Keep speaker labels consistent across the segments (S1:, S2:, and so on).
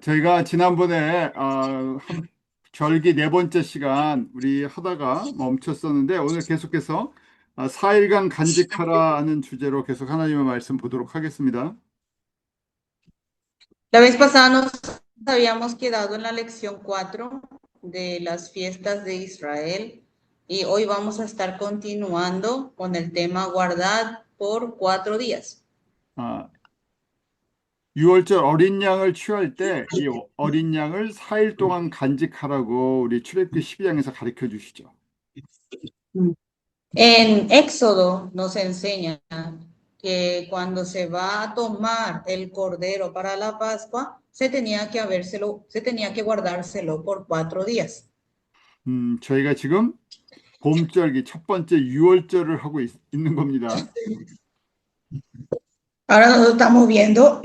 S1: 저희가 지난번에 절기 네 번째 시간 우리 하다가 멈췄었는데 오늘 계속해서 4일간 간직하라 하는 주제로 계속 하나님의 말씀 보도록 하겠습니다.
S2: La vez pasada nos habíamos quedado en la lección 4 de las fiestas de Israel y hoy vamos a estar continuando con el tema guardad por 4 días.
S1: 아, 6월절 어린 양을 취할 때 이 어린 양을 4일 동안 간직하라고 우리 출애굽기 12장에서 가르쳐 주시죠.
S2: En Éxodo nos enseña que cuando se va a tomar el cordero para la Pascua, se tenía que guardárselo por 4 días.
S1: 저희가 지금 봄절기 첫 번째 6월절을 하고 있는 겁니다.
S2: Ahora nosotros estamos viendo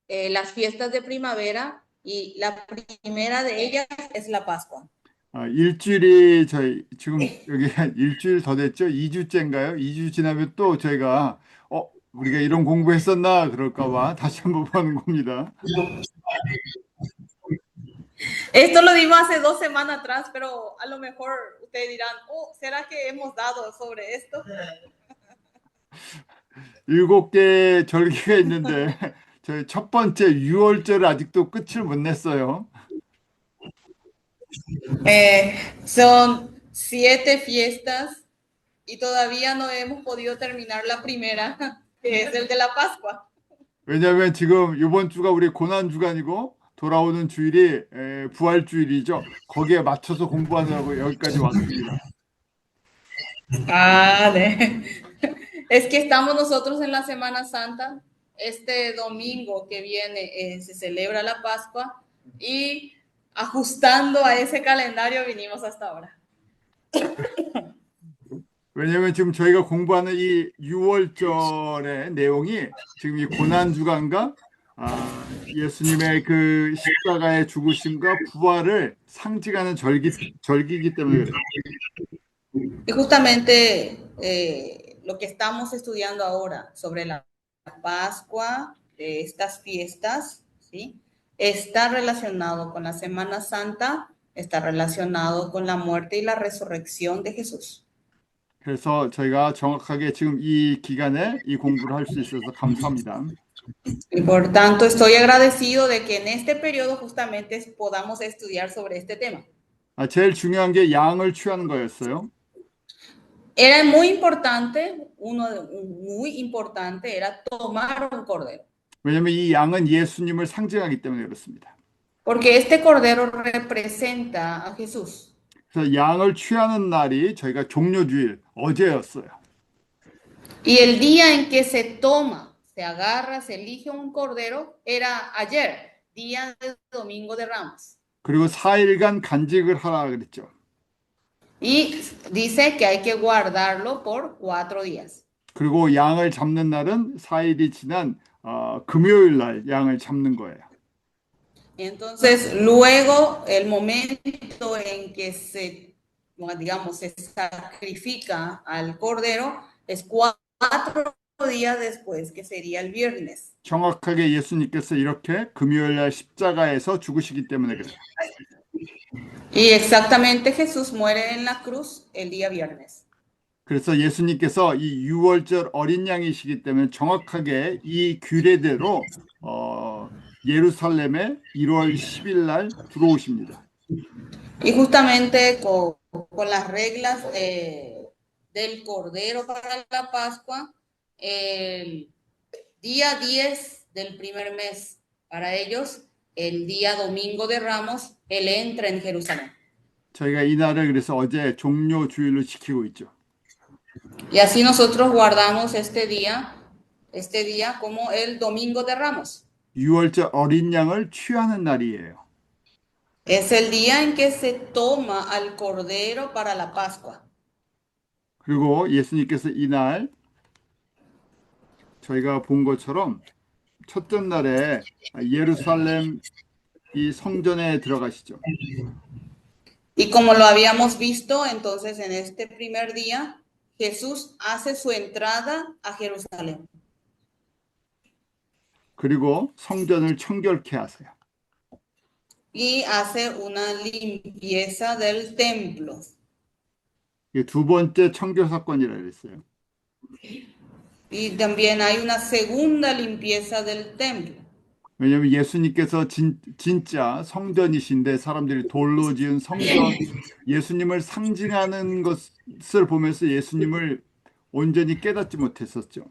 S2: las fiestas de primavera y la primera de ellas es la Pascua.
S1: 일주일이 저희 지금 여기 한 일주일 더 됐죠? 2주째인가요? 2주 지나면 또 저희가 우리가 이런 공부했었나 그럴까 봐 다시 한번 보는 겁니다.
S2: Esto lo dimos hace 2 semanas atrás, pero a lo mejor ustedes dirán, oh, ¿será que hemos dado sobre esto?
S1: 7개 절기가 있는데 저희 첫 번째 6월절을 아직도 끝을 못 냈어요.
S2: Son 7 fiestas y todavía no hemos podido terminar la primera, que es el de la Pascua.
S1: 왜냐하면 지금 이번 주가 우리 고난 주간이고 돌아오는 주일이 부활 주일이죠. 거기에 맞춰서 공부하느라고 여기까지 왔습니다.
S2: Es que estamos nosotros en la Semana Santa. Este domingo que viene se celebra la Pascua y ajustando a ese calendario vinimos hasta ahora.
S1: 왜냐하면 지금 저희가 공부하는 이 6월절의 내용이 지금 이 고난주간과 예수님의 그 십자가의 죽으심과 부활을 상징하는 절기이기 때문에 그래요.
S2: Y justamente lo que estamos estudiando ahora sobre la Pascua, de estas fiestas, ¿sí? Está relacionado con la Semana Santa, está relacionado con la muerte y la resurrección de Jesús.
S1: 그래서 저희가 정확하게 지금 이 기간에 이 공부를 할 수 있어서 감사합니다.
S2: Y por tanto estoy agradecido de que en este periodo justamente podamos estudiar sobre este tema.
S1: 제일 중요한 게 양을 취하는 거였어요.
S2: Era muy importante, muy importante era tomar un cordero.
S1: 왜냐하면 이 양은 예수님을 상징하기 때문에 그렇습니다.
S2: Porque este cordero representa a Jesús.
S1: 그래서 양을 취하는 날이 저희가 종료주일 어제였어요.
S2: Y el día en que se toma, se agarra, se elige un cordero era ayer, día de Domingo de Ramos.
S1: 그리고 4일간 간직을 하라 그랬죠.
S2: Y dice que hay que guardarlo por 4 días.
S1: 그리고 양을 잡는 날은 4일이 지난 금요일 날 양을 잡는 거예요.
S2: Entonces, luego el momento en que se sacrifica al cordero es 4 días después, que sería el viernes.
S1: 정확하게 예수님께서 이렇게 금요일 날 십자가에서 죽으시기 때문에 그래요.
S2: Y exactamente Jesús muere en la cruz el día viernes.
S1: 그래서 예수님께서 이 6월절 어린 양이시기 때문에 정확하게 이 규례대로 예루살렘에 1월 10일 날 들어오십니다.
S2: Y justamente con las reglas del Cordero para la Pascua, el día 10 del primer mes, para ellos, el día Domingo de Ramos, Él entra en Jerusalén.
S1: 저희가 이 날을 그래서 어제 종료 주일로 지키고 있죠.
S2: Y así nosotros guardamos este día como el Domingo de Ramos.
S1: 6월절 어린 양을 취하는 날이에요.
S2: Es el día en que se toma al Cordero para la Pascua.
S1: 그리고 예수님께서 이날 저희가 본 것처럼 첫째 날에 예루살렘 이 성전에 들어가시죠.
S2: Y como lo habíamos visto, entonces en este primer día, Jesús hace su entrada a Jerusalén.
S1: 그리고 성전을 청결케 하세요.
S2: y hace una limpieza del templo.
S1: 이게 두 번째 청교 사건이라 그랬어요.
S2: Y también hay una segunda limpieza del templo.
S1: 왜냐하면 예수님께서 진짜 성전이신데 사람들이 돌로 지은 성전, 예수님을 상징하는 것을 보면서 예수님을 온전히 깨닫지 못했었죠.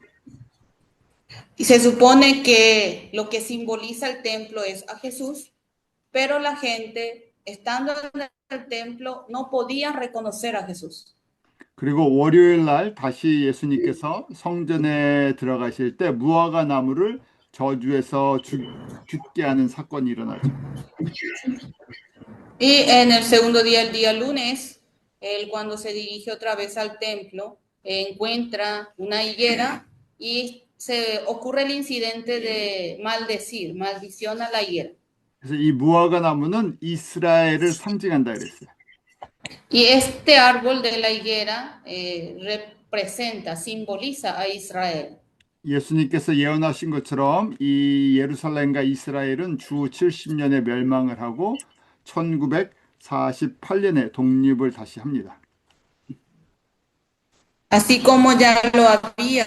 S2: Y se supone que lo que simboliza el templo es a Jesús, pero la gente, estando en el templo, no podía reconocer a Jesús.
S1: 그리고 월요일 날 다시 예수님께서 성전에 들어가실 때 무화과 나무를 저주해서 죽게 하는 사건이 일어나죠.
S2: Y en el segundo día, el día lunes, él cuando se dirige otra vez al templo, encuentra una higuera y se ocurre el incidente de maldecir, maldición a la higuera.
S1: 그래서 이 무화과 나무는 이스라엘을 상징한다 그랬어요.
S2: Y este árbol de la higuera representa, simboliza a Israel.
S1: 예수님께서 예언하신 것처럼 이 예루살렘과 이스라엘은 주 70년에 멸망을 하고 1948년에 독립을 다시 합니다.
S2: Así como ya lo había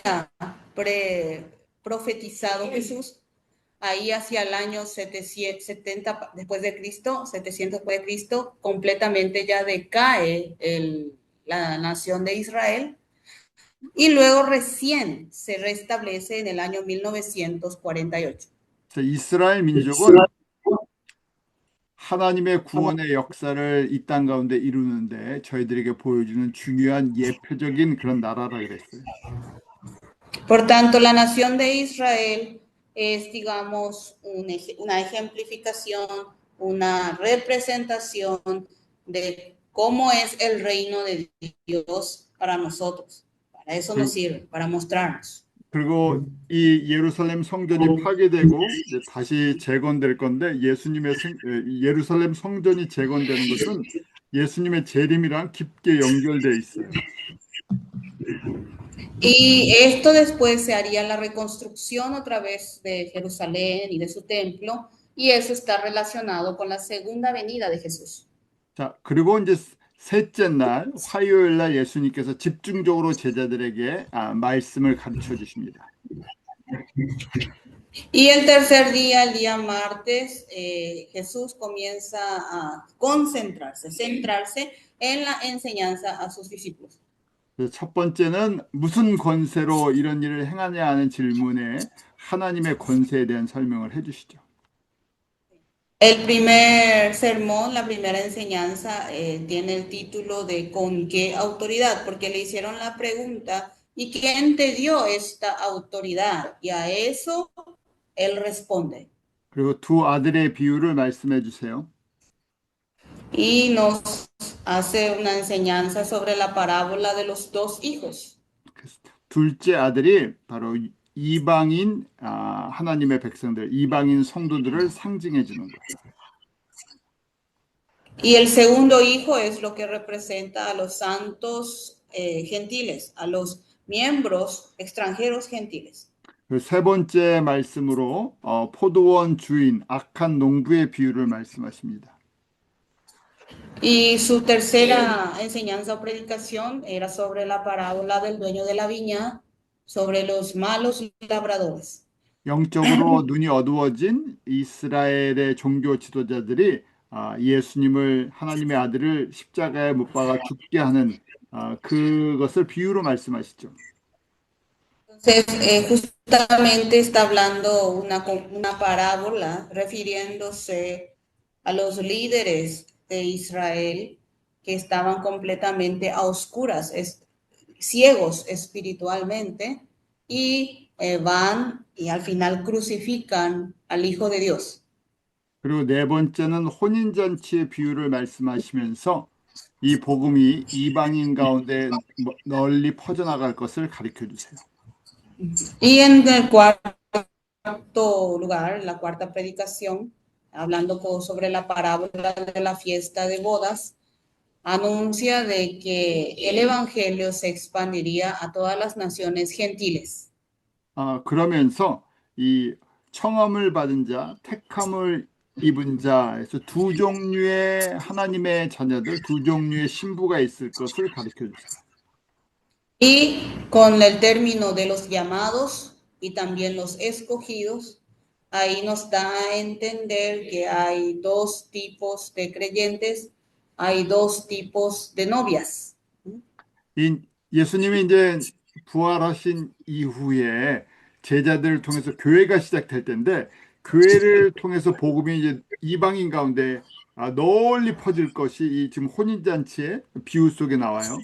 S2: profetizado Jesús, ahí hacia el año 770 después de Cristo, 700 después de Cristo, completamente ya decae la nación de Israel y luego recién se restablece en el año 1948.
S1: 그래서 이스라엘 민족은 하나님의 구원의 역사를 이 땅 가운데 이루는데 저희들에게 보여주는 중요한 예표적인 그런 나라라 그랬어요.
S2: Por tanto, la nación de Israel es, digamos, una ejemplificación, una representación de cómo es el reino de Dios para nosotros. Para eso nos sirve, para mostrarnos.
S1: 그리고 이 예루살렘 성전이 파괴되고 이제 다시 재건될 건데 예루살렘 성전이 재건되는 것은 예수님의 재림이랑 깊게 연결되어 있어요.
S2: Y esto después se haría la reconstrucción otra vez de Jerusalén y de su templo, y eso está relacionado con la segunda venida de Jesús.
S1: 자, 그리고 이제 셋째 날 화요일 날 예수님께서 집중적으로 제자들에게 말씀을 가르쳐 주십니다.
S2: Y el tercer día, el día martes, Jesús comienza a concentrarse, centrarse en la enseñanza a sus discípulos.
S1: 그래서 첫 번째는 무슨 권세로 이런 일을 행하냐 하는 질문에 하나님의 권세에 대한 설명을 해주시죠.
S2: El primer sermón, la primera enseñanza, tiene el título de ¿con qué autoridad? Porque le hicieron la pregunta, ¿y quién te dio esta autoridad? Y a eso él responde.
S1: 그리고 두 아들의 비유를 말씀해 주세요.
S2: Y nos hace una enseñanza sobre la parábola de los dos hijos.
S1: 둘째 아들이 바로 이방인 하나님의 백성들, 이방인 성도들을 상징해 주는 거예요.
S2: Y el segundo hijo es lo que representa a los santos gentiles, a los miembros extranjeros gentiles.
S1: 세 번째 말씀으로 포도원 주인, 악한 농부의 비유를 말씀하십니다.
S2: Y su tercera enseñanza o predicación era sobre la parábola del dueño de la viña, sobre los malos labradores.
S1: 영적으로 눈이 어두워진 이스라엘의 종교 지도자들이 예수님을 하나님의 아들을 십자가에 못 박아 죽게 하는 그것을 비유로 말씀하시죠.
S2: Entonces, justamente está hablando una parábola refiriéndose a los líderes de Israel que estaban completamente a oscuras, ciegos espiritualmente, y van y al final crucifican al Hijo de Dios.
S1: 그리고 네 번째는 혼인잔치의 비유를 말씀하시면서 이 복음이 이방인 가운데 널리 퍼져나갈 것을 가르쳐 주세요.
S2: Y en el cuarto lugar, la cuarta predicación, hablando sobre la parábola de la fiesta de bodas, anuncia de que el evangelio se expandiría a todas las naciones gentiles.
S1: 그러면서 이 청함을 받은 자, 택함을 입은 자에서 두 종류의 하나님의 자녀들, 두 종류의 신부가 있을 것을 가르쳐 주세요.
S2: Y con el término de los llamados y también los escogidos, ahí nos da a entender que hay dos tipos de creyentes, hay dos tipos de novias.
S1: 이 예수님이 이제 부활하신 이후에 제자들을 통해서 교회가 시작될 텐데 교회를 통해서 복음이 이제 이방인 가운데 널리 퍼질 것이 이 지금 혼인잔치의 비유 속에 나와요.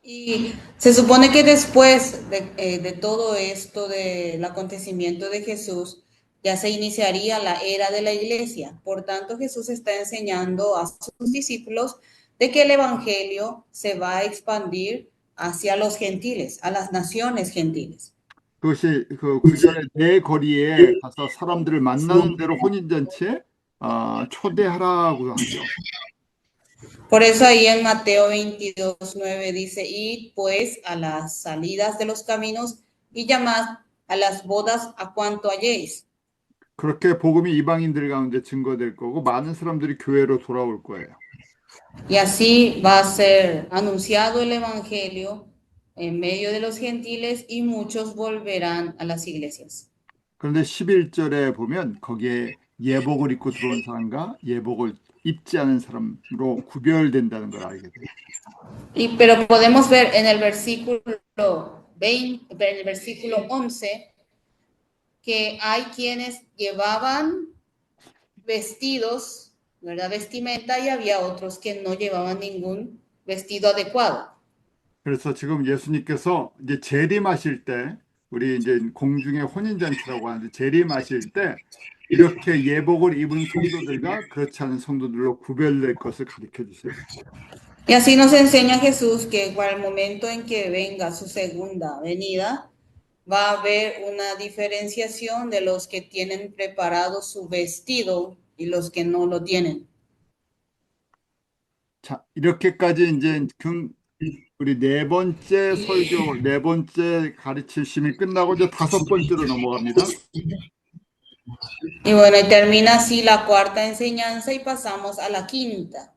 S2: Y se supone que después de todo esto, del acontecimiento de Jesús, ya se iniciaría la era de la iglesia. Por tanto, Jesús está enseñando a sus discípulos de que el Evangelio se va a expandir hacia los gentiles, a las naciones gentiles.
S1: 그것이 그 구절의 내 거리에 가서 사람들을 만나는 대로 혼인잔치에 초대하라고 하죠.
S2: Por eso ahí en Mateo 22:9 dice, id pues a las salidas de los caminos y llamad a las bodas a cuanto halléis.
S1: 그렇게 복음이 이방인들 가운데 증거될 거고 많은 사람들이 교회로 돌아올 거예요.
S2: Y así va a ser anunciado el Evangelio en medio de los gentiles y muchos volverán a las iglesias.
S1: 그런데 11절에 보면 거기에 예복을 입고 들어온 사람과 예복을 입지 않은 사람으로 구별된다는 걸 알게 돼요.
S2: Pero podemos ver en el versículo 20, en el versículo 11, que hay quienes llevaban vestidos, ¿verdad? Vestimenta, y había otros que no llevaban ningún vestido adecuado.
S1: 그래서 지금 예수님께서 이제 재림하실 때 우리 이제 공중의 혼인잔치라고 하는데 재림하실 때 이렇게 예복을 입은 성도들과 그렇지 않은 성도들로 구별될 것을 가르쳐 주세요.
S2: Y así nos enseña Jesús que para el momento en que venga su segunda venida, va a haber una diferenciación de los que tienen preparado su vestido y los que no lo tienen.
S1: 자, 이렇게까지 이제 우리 네 번째 설교, 네 번째 가르치심이 끝나고 이제 다섯 번째로 넘어갑니다.
S2: Y bueno, y termina así la cuarta enseñanza y pasamos a la quinta.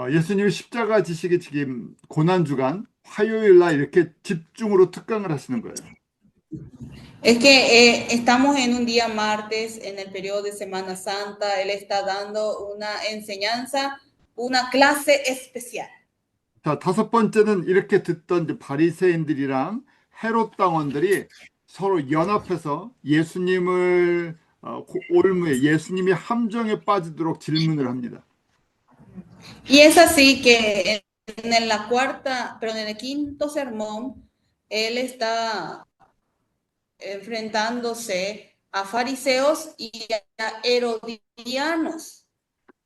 S1: 예수님이 십자가 지시기 지금 고난주간 화요일 날 이렇게 집중으로 특강을 하시는 거예요.
S2: Es que estamos en un día martes, en el periodo de Semana Santa. Él está dando una enseñanza, una clase especial.
S1: 자, 다섯 번째는 이렇게 듣던 이제 바리새인들이랑 헤롯 당원들이 서로 연합해서 예수님을 올무에 예수님이 함정에 빠지도록 질문을 합니다.
S2: Y es así que en la cuarta, pero en el quinto sermón, él está enfrentándose a fariseos y a herodianos.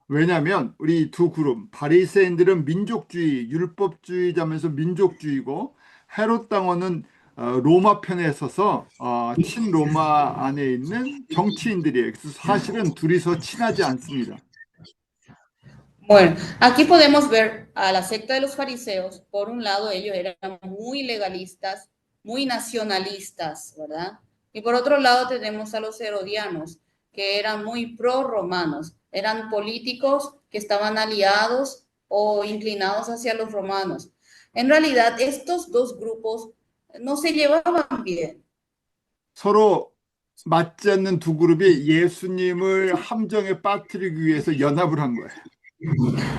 S1: 왜냐하면 우리 두 그룹 바리새인들은 민족주의, 율법주의자면서 민족주의고 헤롯 당원은 로마 편에 서서 친로마 안에 있는 정치인들이에요. 그래서 사실은 둘이서 친하지 않습니다.
S2: Bueno, aquí podemos ver a la secta de los fariseos. Por un lado, ellos eran muy legalistas, muy nacionalistas, ¿verdad? Y por otro lado tenemos a los herodianos, que eran muy pro-romanos. Eran políticos que estaban aliados o inclinados hacia los romanos. En realidad, estos dos grupos no se llevaban bien.
S1: 서로 맞지 않는 두 그룹이 예수님을 함정에 빠뜨리기 위해서 연합을 한 거예요.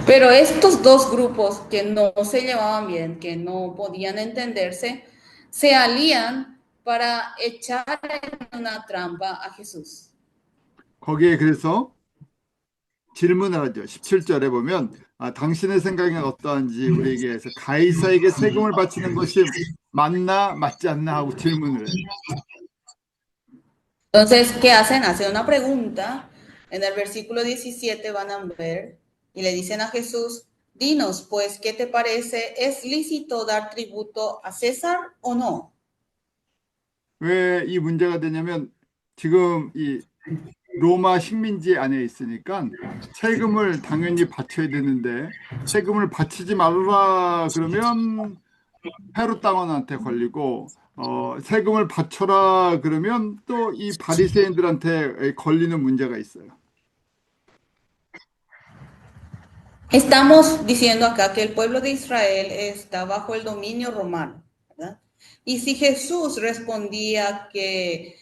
S2: Pero estos dos grupos que no se llevaban bien, que no podían entenderse, se alían para echar en una trampa a Jesús.
S1: 거기에 그래서 질문을 하죠. 17절에 보면 당신의 생각은 어떠한지 우리에게 해서 가이사에게 세금을 바치는 것이 맞나 맞지 않나 하고 질문을 해요.
S2: Entonces, ¿qué hacen? Hacen una pregunta. En el versículo 17 van a ver y le dicen a Jesús, dinos, pues, ¿qué te parece? ¿Es lícito dar tributo a César o no?
S1: 왜 이 문제가 되냐면 지금 이 로마 식민지 안에 있으니까 세금을 당연히 바쳐야 되는데 세금을 바치지 말라 그러면 헤롯 당원한테 걸리고 세금을 바쳐라 그러면 또 이 바리새인들한테 걸리는 문제가 있어요.
S2: Estamos diciendo acá que el pueblo de Israel está bajo el dominio romano, ¿verdad? Y si Jesús respondía que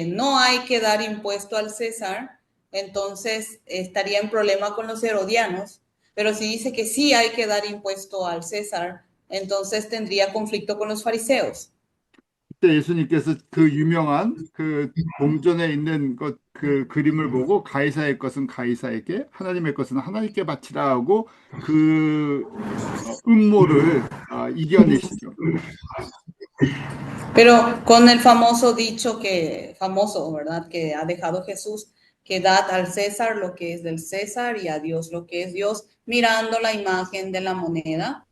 S2: no hay que dar impuesto al César, entonces estaría en problema con los herodianos. Pero si dice que sí hay que dar impuesto al César, entonces tendría conflicto con los fariseos.
S1: 그때 예수님께서 그 유명한 그 동전에 있는 그 그림을 보고 가이사의 것은 가이사에게, 하나님의 것은 하나님께 바치라 하고 그 음모를 이겨내시죠.
S2: Pero con el famoso dicho que, famoso, ¿verdad? Que ha dejado Jesús, que dad al César lo que es del César y a Dios lo que es Dios, mirando la imagen de la moneda.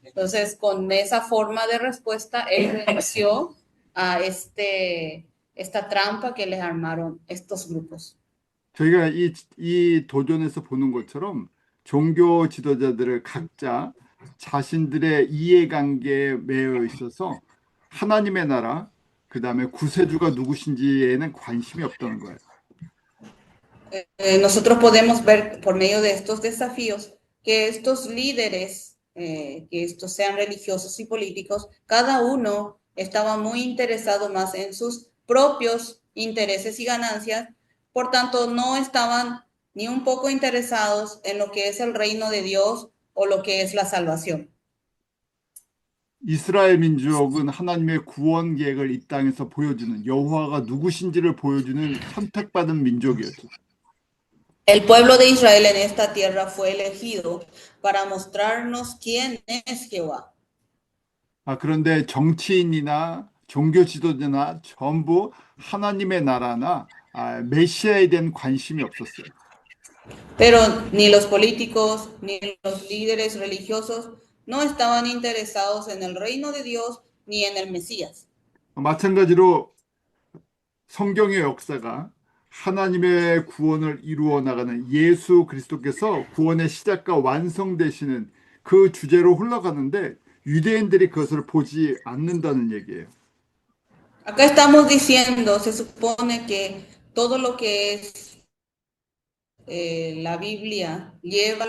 S2: Entonces, con esa forma de respuesta, él venció a esta trampa que les armaron estos grupos.
S1: 저희가 이 도전에서 보는 것처럼 종교 지도자들을 각자 자신들의 이해관계에 매여 있어서 하나님의 나라, 그 다음에 구세주가 누구신지에는 관심이 없다는 거예요.
S2: Nosotros podemos ver por medio de estos desafíos que estos líderes, que estos sean religiosos y políticos, cada uno estaba muy interesado más en sus propios intereses y ganancias, por tanto no estaban ni un poco interesados en lo que es el reino de Dios o lo que es la salvación.
S1: 이스라엘 민족은 하나님의 구원 계획을 이 땅에서 보여주는, 여호와가 누구신지를 보여주는 선택받은 민족이었죠.
S2: El pueblo de Israel en esta tierra fue elegido para mostrarnos quién es Jehová.
S1: 그런데 정치인이나 종교 지도자나 전부 하나님의 나라나 메시아에 대한 관심이 없었어요.
S2: Pero ni los políticos ni los líderes religiosos no estaban interesados en el reino de Dios ni en el Mesías.
S1: 마찬가지로 성경의 역사가 하나님의 구원을 이루어 나가는 예수 그리스도께서 구원의 시작과 완성되시는 그 주제로 흘러가는데 유대인들이 그것을 보지 않는다는 얘기예요.
S2: Acá estamos diciendo, se supone que todo lo que es la Biblia lleva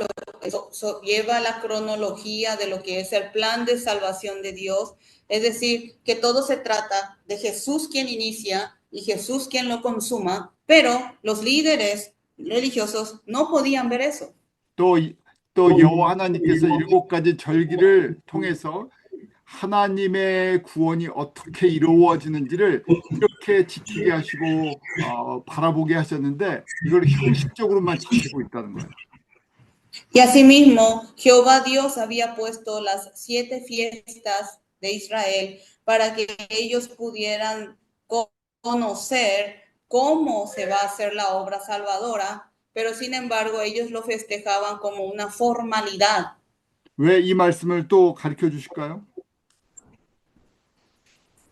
S2: la cronología de lo que es el plan de salvación de Dios, es decir, que todo se trata de Jesús quien inicia y Jesús quien lo consuma, pero los líderes religiosos no podían ver eso.
S1: 또, 또 여호와 하나님께서 7가지 절기를 통해서 하나님의 구원이 어떻게 이루어지는지를 이렇게 지키게 하시고 바라보게 하셨는데 이걸 형식적으로만 지키고 있다는 거예요.
S2: Y asimismo, Jehová Dios había puesto las 7 fiestas de Israel para que ellos pudieran conocer cómo se va a hacer la obra salvadora, pero sin embargo ellos lo festejaban como una formalidad.
S1: 왜 이 말씀을 또 가르쳐 주실까요?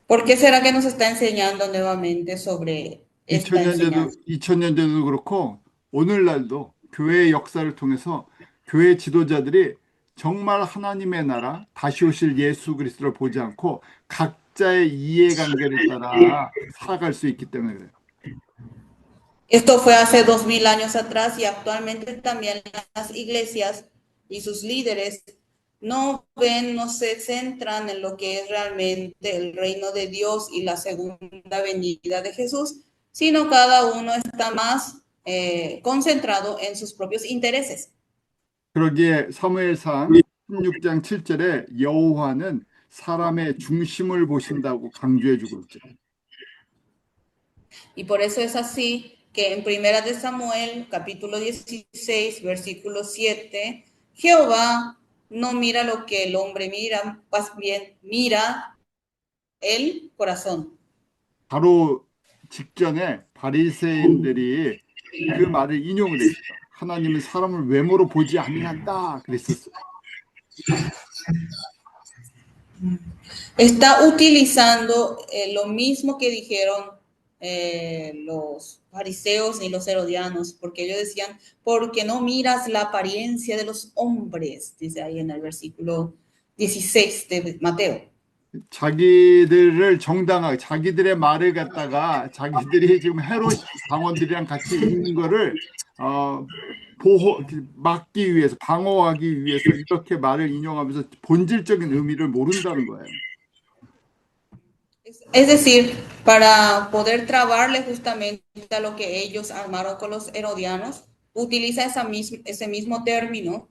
S2: ¿Por qué será que nos está enseñando nuevamente sobre esta enseñanza?
S1: 2000년 전에도 그렇고 오늘날도 교회의 역사를 통해서 교회 지도자들이 정말 하나님의 나라, 다시 오실 예수 그리스도를 보지 않고 각자의 이해관계를 따라 살아갈 수 있기 때문에 그래요.
S2: Esto fue hace 2000 años atrás y actualmente también las iglesias y sus líderes no ven, no se centran en lo que es realmente el reino de Dios y la segunda venida de Jesús, sino cada uno está más concentrado en sus propios intereses.
S1: 그러기에 사무엘상 16장 7절에 여호와는 사람의 중심을 보신다고 강조해 주고 있죠.
S2: Y por eso es así que en Primera de Samuel, capítulo 16, versículo 7, Jehová no mira lo que el hombre mira, más bien mira el corazón.
S1: 바로 직전에 바리새인들이 그 말을 인용을 했어요. 하나님은 사람을 외모로 보지 아니한다 그랬었어요.
S2: Está utilizando lo mismo que dijeron los fariseos y los herodianos, porque ellos decían, porque no miras la apariencia de los hombres, dice ahí en el versículo 16 de Mateo.
S1: 자기들을 정당하게 자기들의 말을 갖다가 자기들이 지금 헤롯 당원들이랑 같이 있는 거를 어, 막기 위해서 방어하기 위해서 이렇게 말을 인용하면서 본질적인 의미를 모른다는 거예요.
S2: Es decir, para poder trabarle justamente a lo que ellos armaron con los herodianos, utiliza ese mismo término,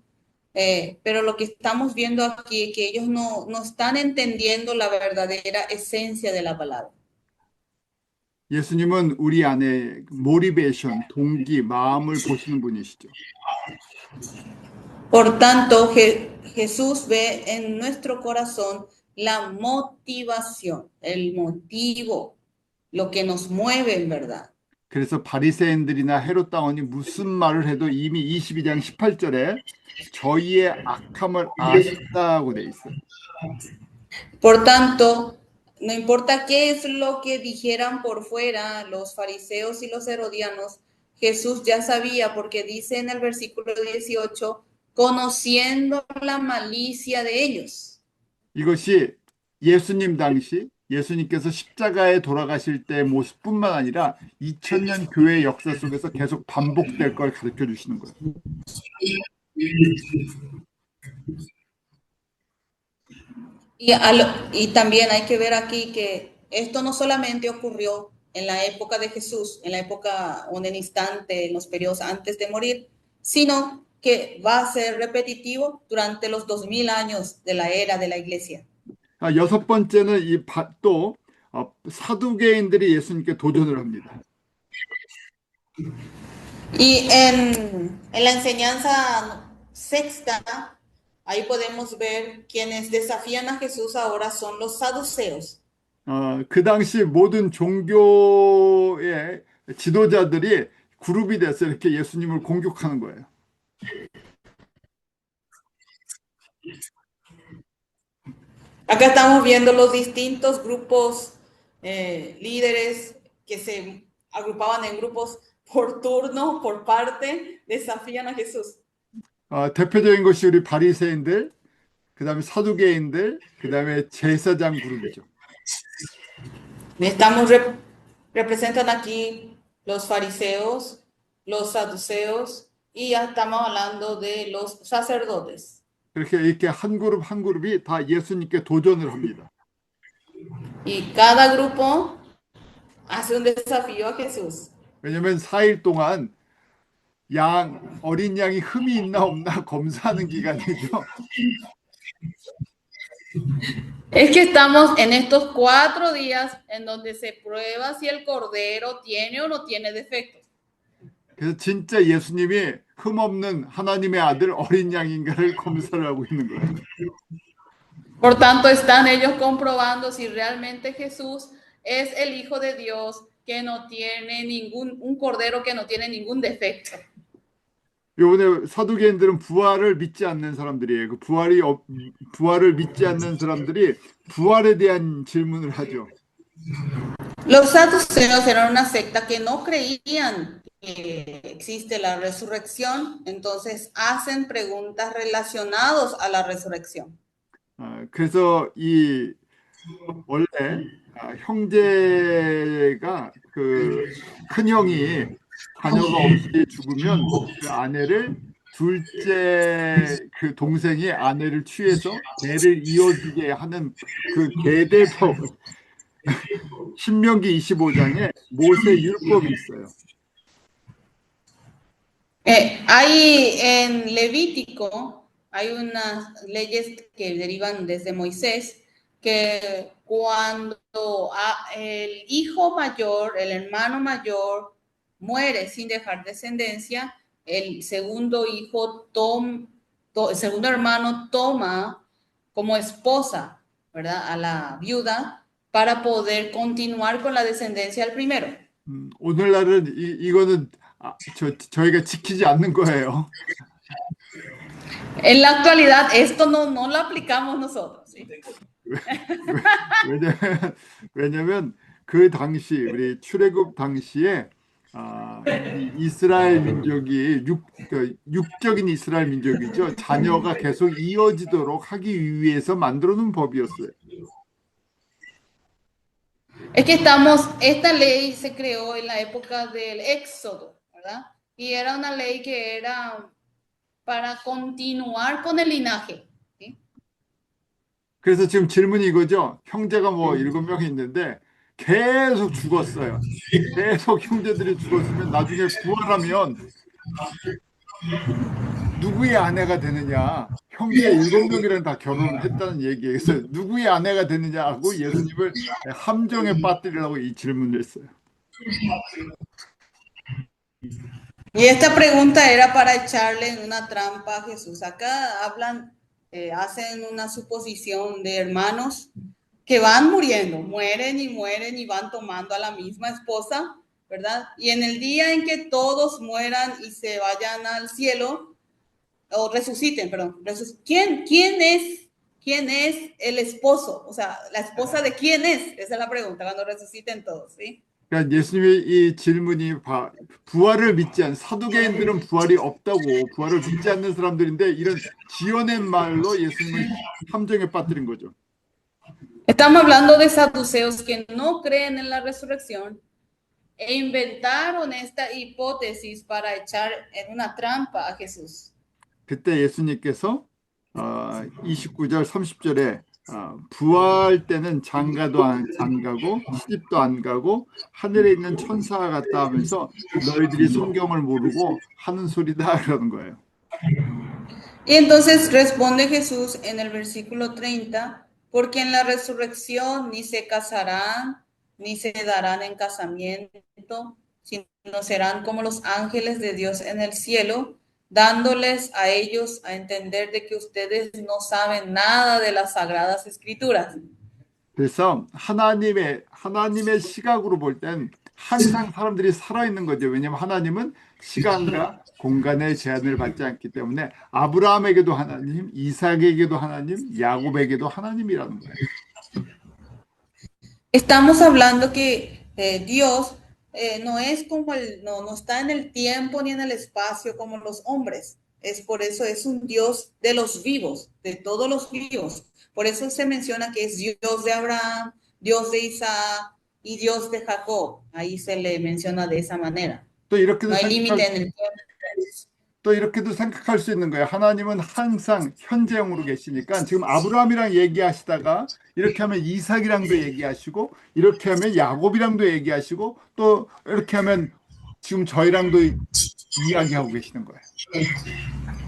S2: pero lo que estamos viendo aquí es que ellos no están entendiendo la verdadera esencia de la palabra.
S1: 예수님은 우리 안에 모티베이션, 동기, 마음을 보시는 분이시죠.
S2: Por tanto, Jesús ve en nuestro corazón la motivación, el motivo, lo que nos mueve en verdad.
S1: 그래서 바리새인들이나 헤롯 당원이 무슨 말을 해도 이미 22장 18절에 저희의 악함을 아신다고 돼 있어요.
S2: Por tanto, no importa qué es lo que dijeran por fuera los fariseos y los herodianos, Jesús ya sabía porque dice en el versículo 18, conociendo la malicia de ellos.
S1: 이것이 예수님 당시 예수님께서 십자가에 돌아가실 때의 모습뿐만 아니라 2000년 교회 역사 속에서 계속 반복될 걸 가르쳐 주시는 거예요.
S2: Y también hay que ver aquí que esto no solamente ocurrió en la época de Jesús, en la época o en el instante, en los periodos antes de morir, sino que va a ser repetitivo durante los 2000 años de la era de la iglesia.
S1: 여섯 번째는 또 사두개인들이 예수님께 도전을 합니다.
S2: Y en la enseñanza sexta, ahí podemos ver quienes desafían a Jesús ahora son los saduceos.
S1: 그 당시 모든 종교의 지도자들이 그룹이 돼서 이렇게 예수님을 공격하는 거예요.
S2: Acá estamos viendo los distintos grupos líderes que se agrupaban en grupos por turno, por parte, desafían a Jesús.
S1: 대표적인 것이 우리 바리새인들, 그다음에 사두개인들, 그다음에 제사장 그룹이죠.
S2: Representan aquí los fariseos, los saduceos y ya estamos hablando de los sacerdotes.
S1: 이렇게 한 그룹 한 그룹이 다 예수님께 도전을 합니다.
S2: Y cada grupo hace un desafío a Jesús.
S1: 왜냐하면 4일 동안 어린 양이 흠이 있나 없나 검사하는 기간이죠.
S2: Es que estamos en estos 4 días en donde se prueba si el cordero tiene o no tiene defectos.
S1: 그래서 진짜 예수님이 흠 없는 하나님의 아들 어린 양인가를 검사를 하고 있는 거예요.
S2: Por tanto, están ellos comprobando si realmente Jesús es el Hijo de Dios que no tiene un cordero que no tiene ningún defecto.
S1: 요번에 사두개인들은 부활을 믿지 않는 사람들이에요. 부활을 믿지 않는 사람들이 부활에 대한 질문을 하죠.
S2: Los saduceos eran una secta que no creían que existe la resurrección, entonces hacen preguntas relacionadas a la resurrección.
S1: 그래서 원래 형제가 큰 형이 자녀가 없이 죽으면 그 아내를 둘째 그 동생이 아내를 취해서 대를 이어주게 하는 그 계대법 신명기 25장에 모세 율법이 있어요.
S2: Hay en Levítico, hay unas leyes que derivan desde Moisés, que cuando el hijo mayor, el hermano mayor, muere sin dejar descendencia, el segundo el segundo hermano toma como esposa, ¿verdad?, a la viuda para poder continuar con la descendencia del primero.
S1: 오늘날은 이거는 저희가 지키지 않는 거예요.
S2: En la actualidad esto no lo aplicamos nosotros. ¿Sí?
S1: 왜냐면 그 당시 우리 출애굽 당시에 이스라엘 민족이 육적인 이스라엘 민족이죠. 자녀가 계속 이어지도록 하기 위해서 만들어 놓은 법이었어요.
S2: Es que esta ley se creó en la época del Éxodo, ¿verdad? Y era una ley que era para continuar con el linaje. ¿Sí?
S1: 그래서 지금 질문이 이거죠. 형제가 뭐 7명이 있는데 계속 죽었어요. 계속 형제들이 죽었으면 나중에 부활하면 누구의 아내가 되느냐? 형제 7명이랑 다 결혼을 했다는 얘기예요. 그래서 누구의 아내가 되느냐 하고 예수님을 함정에 빠뜨리라고 이 질문을 했어요.
S2: Y esta pregunta era para echarle en una trampa a Jesús. Acá hablan, hacen una suposición de hermanos que van muriendo, mueren y van tomando a la misma esposa, ¿verdad? Y en el día en que todos mueran y se vayan al cielo, o resuciten, perdón, ¿quién es el esposo? O sea, la esposa de quién es, esa es la pregunta, cuando resuciten todos, ¿sí?
S1: 그러니까 예수님의 이 질문이 부활을 믿지 않는 사두개인들은 부활이 없다고 부활을 믿지 않는 사람들인데 이런 지어낸 말로 예수님을 함정에 빠뜨린 거죠.
S2: Estamos hablando de saduceos que no creen en la resurrección e inventaron esta hipótesis para echar en una trampa a Jesús.
S1: 그때 예수님께서 29절, 30절에 부활 때는 장가도 안 가고 시집도 안 가고 하늘에 있는 천사와 같다 하면서 너희들이 성경을 모르고 하는 소리다 그러는 거예요.
S2: Y entonces responde Jesús en el versículo 30, porque en la resurrección ni se casarán, ni se darán en casamiento, sino serán como los ángeles de Dios en el cielo, dándoles a ellos a entender de que ustedes no saben nada de las sagradas escrituras.
S1: 그래서 하나님의 시각으로 볼 땐 항상 사람들이 살아있는 거죠. 왜냐하면 하나님은 시간과 공간의 제한을 받지 않기 때문에 아브라함에게도 하나님, 이삭에게도 하나님, 야곱에게도 하나님이라는 거예요.
S2: Estamos hablando que Dios no es como no está en el tiempo ni en el espacio como los hombres. Es por eso es un Dios de los vivos, de todos los vivos. Por eso se menciona que es Dios de Abraham, Dios de Isaac y Dios de Jacob. Ahí se le menciona de esa manera.
S1: 또 이렇게도
S2: No hay límite en el tiempo.
S1: 또 이렇게도 생각할 수 있는 거예요. 하나님은 항상 현재형으로 계시니까 지금 아브라함이랑 얘기하시다가 이렇게 하면 이삭이랑도 얘기하시고 이렇게 하면 야곱이랑도 얘기하시고 또 이렇게 하면 지금 저희랑도 이야기하고 계시는 거예요.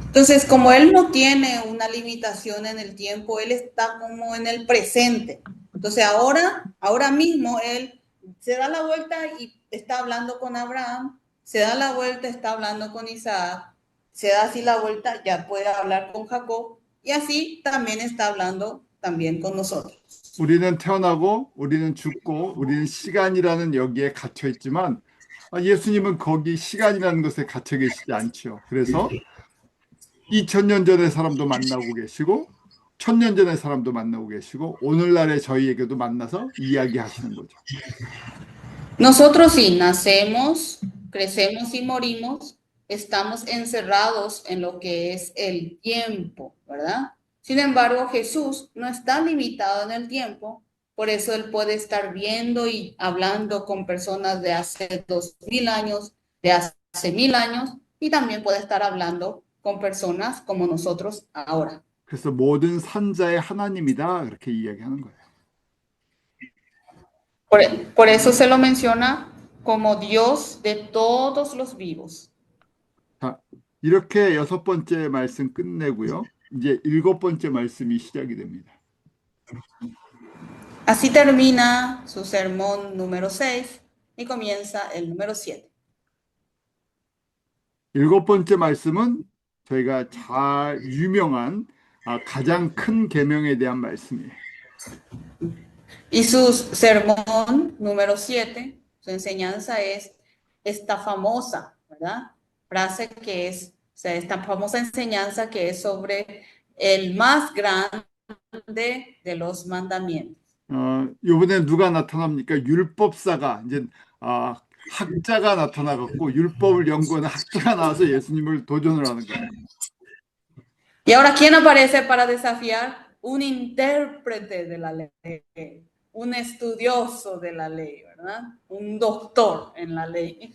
S2: Entonces, como Él no tiene una limitación en el tiempo, Él está como en el presente. Entonces, ahora mismo Él se da la vuelta y está hablando con Abraham, se da la vuelta, está hablando con Isaac, se da así la vuelta, ya puede hablar con Jacob, y así también está hablando también con nosotros.
S1: 우리는 태어나고 우리는 죽고 우리는 시간이라는 여기에 갇혀 있지만 예수님은 거기 시간이라는 것에 갇혀 계시지 않죠. 그래서 2000년 전의 사람도 만나고 계시고 1000년 전의 사람도 만나고 계시고 오늘날의 저희에게도 만나서 이야기하시는 거죠.
S2: Nosotros sí nacemos, crecemos y morimos, estamos encerrados en lo que es el tiempo, ¿verdad? Sin embargo, Jesús no está limitado en el tiempo, por eso Él puede estar viendo y hablando con personas de hace 2000 años, de hace 1000 años, y también puede estar hablando con personas como nosotros ahora.
S1: 그래서 모든 산자의 하나님이다 그렇게 이야기하는 거예요.
S2: Por eso se lo menciona como Dios de todos los vivos.
S1: 자, 이렇게 6번째 말씀 끝내고요. 이제 7번째 말씀이 시작이 됩니다.
S2: Así termina su sermón número 6 y comienza el número 7.
S1: 7번째 말씀은 저희가 잘 유명한 가장 큰 계명에 대한 말씀이에요.
S2: Y su sermón número 7, su enseñanza es esta famosa, ¿verdad? Frase que es, o sea, esta famosa enseñanza que es sobre el más grande de los mandamientos.
S1: 이번에 누가 나타납니까? 율법사가 이제 학자가 나타나갖고 율법을 연구하는 학자가 나와서 예수님을 도전을 하는 거예요.
S2: Y ahora, ¿quién aparece para desafiar? Un intérprete de la ley. un estudioso de la ley, ¿verdad? Un doctor en la ley.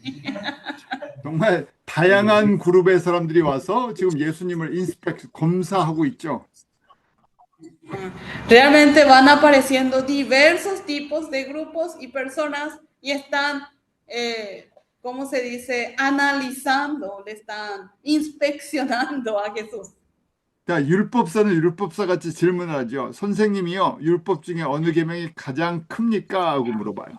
S1: 정말 다양한 그룹의 사람들이 와서 지금 예수님을 검사하고 있죠.
S2: Realmente van apareciendo diversos tipos de grupos y personas y están, ¿cómo se dice? Analizando, le están inspeccionando a Jesús.
S1: 자, 율법사는 율법사 같이 질문을 하죠. 선생님이요, 율법 중에 어느 계명이 가장 큽니까? 하고 물어봐요.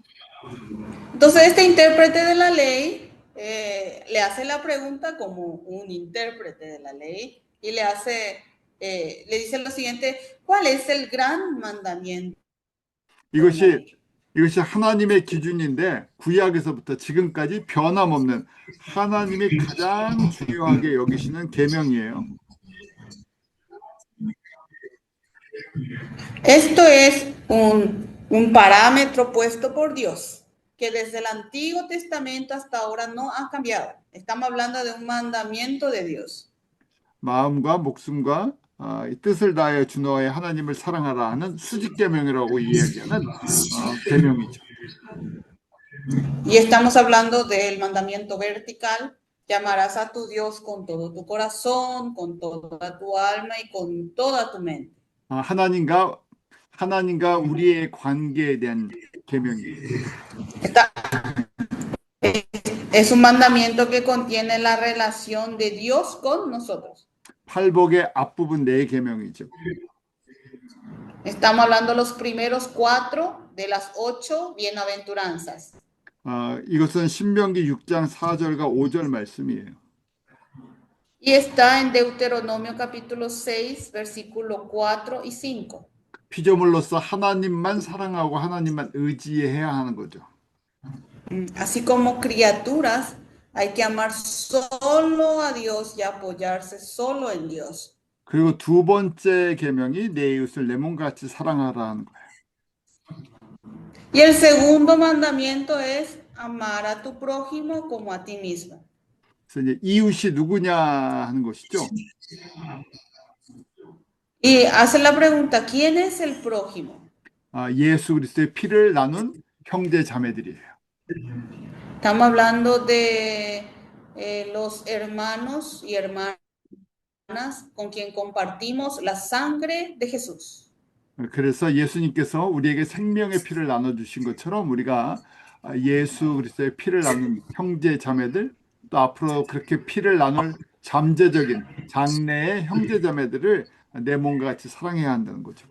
S2: Entonces, este intérprete de la ley le hace la pregunta como un intérprete de la ley y le dice lo siguiente: ¿cuál es el gran mandamiento en la
S1: 이것이
S2: ley?
S1: 이것이 하나님의 기준인데 구약에서부터 지금까지 변함없는 하나님이 가장 중요하게 여기시는 계명이에요.
S2: Esto es un parámetro puesto por Dios, que desde el Antiguo Testamento hasta ahora no ha cambiado. Estamos hablando de un mandamiento de Dios.
S1: 마음과 목숨과 이 뜻을 다하여 주 너의 하나님을 사랑하라 하는 수직 계명이라고 이야기하는 계명이죠.
S2: Y estamos hablando del mandamiento vertical: llamarás a tu Dios con todo tu corazón, con toda tu alma y con toda tu mente.
S1: 하나님과 우리의 관계에 대한 계명이에요.
S2: Esta, es un mandamiento que contiene la relación de Dios con nosotros.
S1: 팔복의 앞부분 네 계명이죠.
S2: Estamos hablando de los primeros 4 de las 8 bienaventuranzas.
S1: 이것은 신명기 6장 4절과 5절 말씀이에요.
S2: Y está en Deuteronomio capítulo 6, versículo 4 y 5.
S1: 피조물로서 하나님만 사랑하고 하나님만 의지해야 하는 거죠.
S2: Así como criaturas, hay que amar solo a Dios y apoyarse solo en Dios.
S1: 그리고 두 번째 계명이 내 이웃을 내 몸같이 사랑하라 하는 거예요.
S2: Y el segundo mandamiento es amar a tu prójimo como a ti mismo.
S1: 그래서 이제 이웃이 누구냐 하는 것이죠.
S2: Y hace la pregunta: ¿quién es el prójimo?
S1: 예수 그리스도의 피를 나눈 형제 자매들이에요.
S2: Estamos hablando de los hermanos y hermanas con quien compartimos la sangre de Jesús.
S1: 그래서 예수님께서 우리에게 생명의 피를 나눠주신 것처럼 우리가 예수 그리스도의 피를 나눈 형제 자매들, 또 앞으로 그렇게 피를 나눌 잠재적인 장래의 형제 자매들을 내 몸과 같이 사랑해야 한다는 거죠.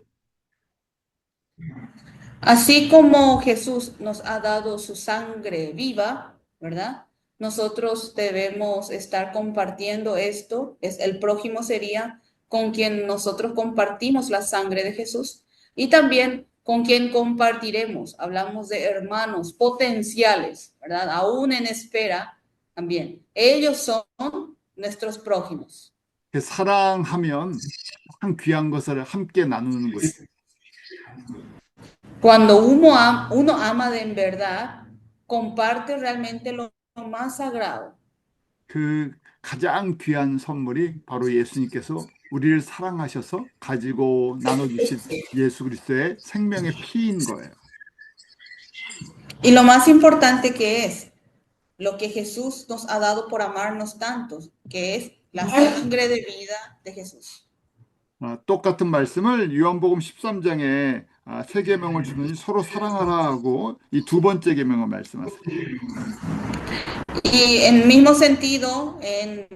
S2: Así como Jesús nos ha dado su sangre viva, ¿verdad? Nosotros debemos estar compartiendo esto. El prójimo sería con quien nosotros compartimos la sangre de Jesús y también con quien compartiremos. Hablamos de hermanos potenciales, ¿verdad? Aún en espera también. Ellos son nuestros prójimos.
S1: 사랑하면 한 귀한 것을 함께 나누는 것이에요.
S2: Cuando uno ama de en verdad, comparte realmente lo más sagrado.
S1: 그 가장 귀한 선물이 바로 예수님께서 우리를 사랑하셔서 가지고 나눠주신 예수 그리스도의 생명의 피인 거예요.
S2: Y lo más importante que es lo que Jesús nos ha dado por amarnos tantos, que es la sangre de vida de Jesús.
S1: 똑같은 말씀을 요한복음 13장에 세 계명을 주더니 서로 사랑하라 하고 이 두 번째 계명을 말씀하세요.
S2: Y en mismo sentido, en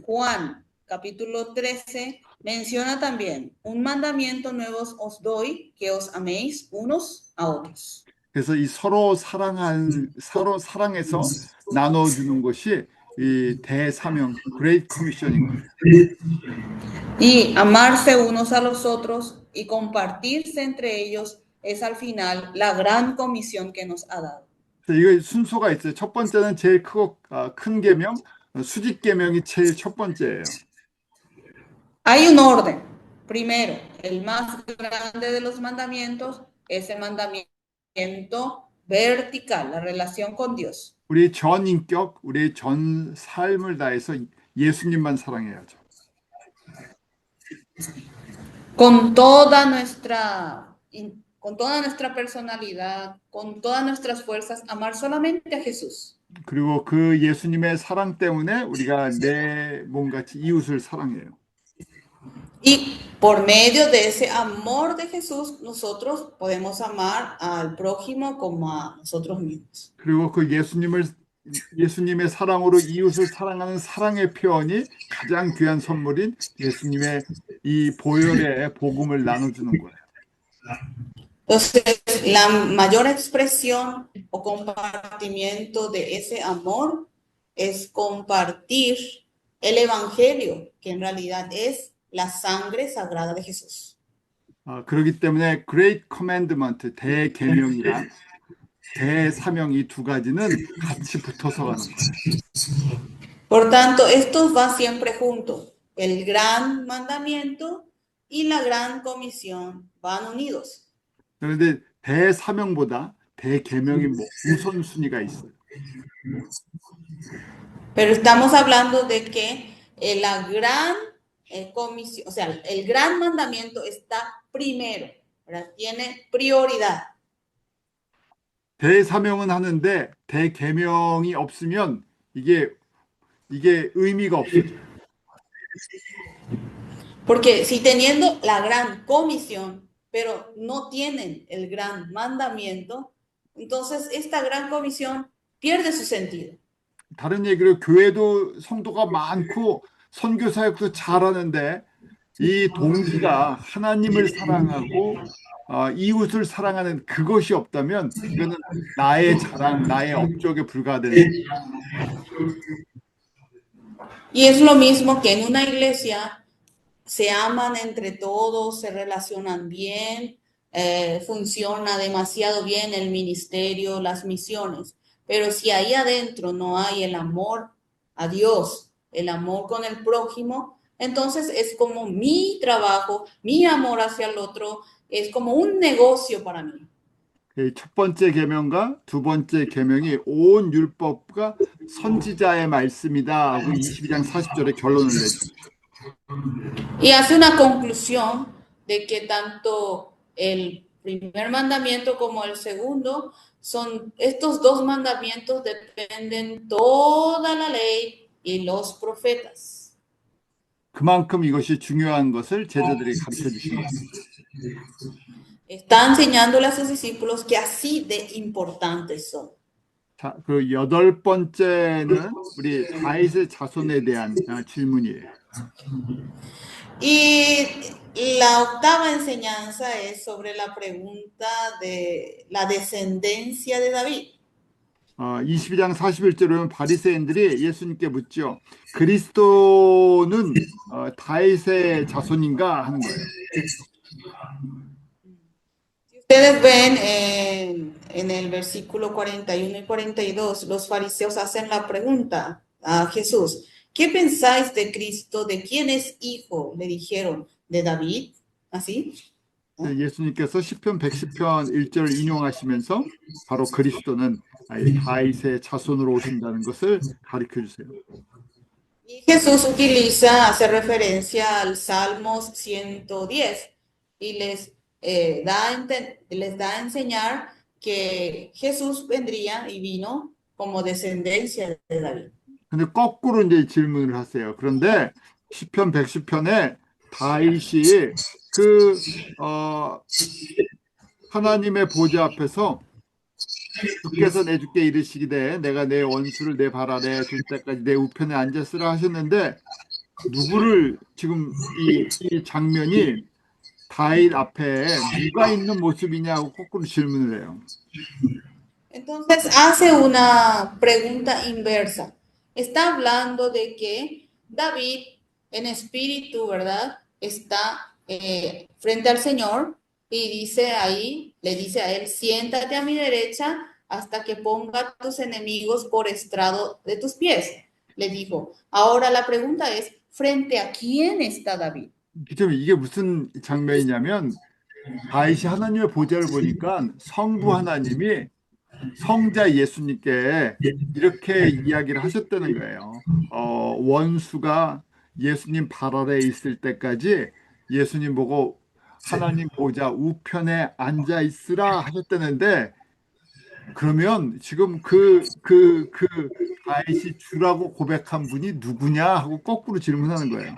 S2: Juan capítulo 13, menciona también: un mandamiento nuevo os doy, que os améis unos a otros.
S1: 그래서 이 서로 사랑해서 나눠주는 것이 이 대사명, Great Commission인 거예요.
S2: Y amarse unos a los otros y compartirse entre ellos es al final la gran comisión que nos ha dado.
S1: 이거 순서가 있어요. 첫 번째는 제일 큰 계명, 수직 계명이 제일 첫 번째예요.
S2: Hay un orden. Primero, el más grande de los mandamientos es el mandamiento vertical, la relación con Dios.
S1: 우리 전 인격, 우리 전 삶을 다해서 예수님만 사랑해야죠.
S2: Con toda nuestra con toda nuestra personalidad, con todas nuestras fuerzas, amar solamente a Jesús.
S1: 그리고 그 예수님의 사랑 때문에 우리가 내 몸같이 이웃을 사랑해요.
S2: Y por medio de ese amor de Jesús, nosotros podemos amar al prójimo como a nosotros mismos.
S1: 그리고 그 예수님의 사랑으로 이웃을 사랑하는 사랑의 표현이 가장 귀한 선물인 예수님의 이 보혈의 복음을 나눠주는 거예요.
S2: Entonces, la mayor expresión o compartimiento de ese amor es compartir el Evangelio, que en realidad es la sangre sagrada de Jesús.
S1: 그렇기 때문에 Great Commandment, 대계명이랑 대사명 이 두 가지는 같이 붙어서 가는 거예요.
S2: Por tanto, estos van siempre juntos. El gran mandamiento y la gran comisión van unidos.
S1: 그런데 대사명보다 대계명이 우선순위가 있어요.
S2: Pero estamos hablando de que la gran comisión, o sea, el gran mandamiento está primero, ¿verdad? Tiene prioridad.
S1: 대사명은 하는데 대계명이 없으면 이게 의미가 없어져요.
S2: Porque si teniendo la gran comisión, pero no tienen el gran mandamiento, entonces esta gran comisión pierde su sentido.
S1: 다른 얘기로 교회도 성도가 많고 선교사역도 잘하는데 이 동기가 하나님을 사랑하고 이웃을 사랑하는 그것이 없다면 이거는 나의 자랑, 나의 업적에 불과되는 거예요.
S2: Y es lo mismo que en una iglesia se aman entre todos, se relacionan bien, funciona demasiado bien el ministerio, las misiones. Pero si ahí adentro no hay el amor a Dios, el amor con el prójimo, entonces es como mi trabajo, mi amor hacia el otro, es como un negocio para mí.
S1: 첫 번째 계명과 두 번째 계명이 온 율법과 선지자의 말씀이다 하고 22장 40절에 결론을 내죠.
S2: Y hace una conclusión de que tanto el primer mandamiento como el segundo son estos dos mandamientos dependen toda la ley y los profetas.
S1: 그만큼 이것이 중요한 것을 제자들이 가르쳐 주신 것입니다.
S2: Está enseñándole a sus discípulos que así de importantes son.
S1: 자, 그 여덟 번째는 우리 다윗의 자손에 대한 질문이에요.
S2: Y la octava enseñanza es sobre la pregunta de la descendencia de David.
S1: 22장 41절에 보면 바리새인들이 예수님께 묻죠. 그리스도는 다윗의 자손인가 하는 거예요.
S2: Ustedes ven en el versículo 41 y 42, los fariseos hacen la pregunta a Jesús, ¿qué pensáis de Cristo? ¿De quién es hijo? Le dijeron, ¿de David? ¿Así?
S1: 예수님께서 시편 110편 1절을 인용하시면서 바로 그리스도는 다윗의 자손으로 오신다는 것을 가르쳐 주세요.
S2: Y Jesús hace referencia al Salmos 110 y les da a enseñar que Jesús vendría y vino como descendencia de David.
S1: 근데 거꾸로 이제 질문을 하세요. 그런데 시편 110편에 다윗이 하나님의 보좌 앞에서 주께서 내 주께 이르시기되 내가 내 원수를 내 발 아래 둘 때까지 내 우편에 앉았으라 하셨는데 누구를 지금 이 장면이 다윗 앞에 누가 있는 모습이냐고 거꾸로 질문을 해요.
S2: Entonces hace una pregunta inversa. Está hablando de que David en espíritu, ¿verdad? Está frente al Señor y le dice a él, siéntate a mi derecha hasta que ponga tus enemigos por estrado de tus pies. Le dijo, ahora la pregunta es, ¿frente a quién está David?
S1: 이게 무슨 장면이냐면 다윗이 하나님의 보좌를 보니까 성부 하나님이 성자 예수님께 이렇게 이야기를 하셨다는 거예요. 원수가 예수님 발 아래 있을 때까지 예수님 보고 하나님 보좌 우편에 앉아 있으라 하셨다는데 그러면 지금 다윗이 주라고 고백한 분이 누구냐 하고 거꾸로 질문하는 거예요.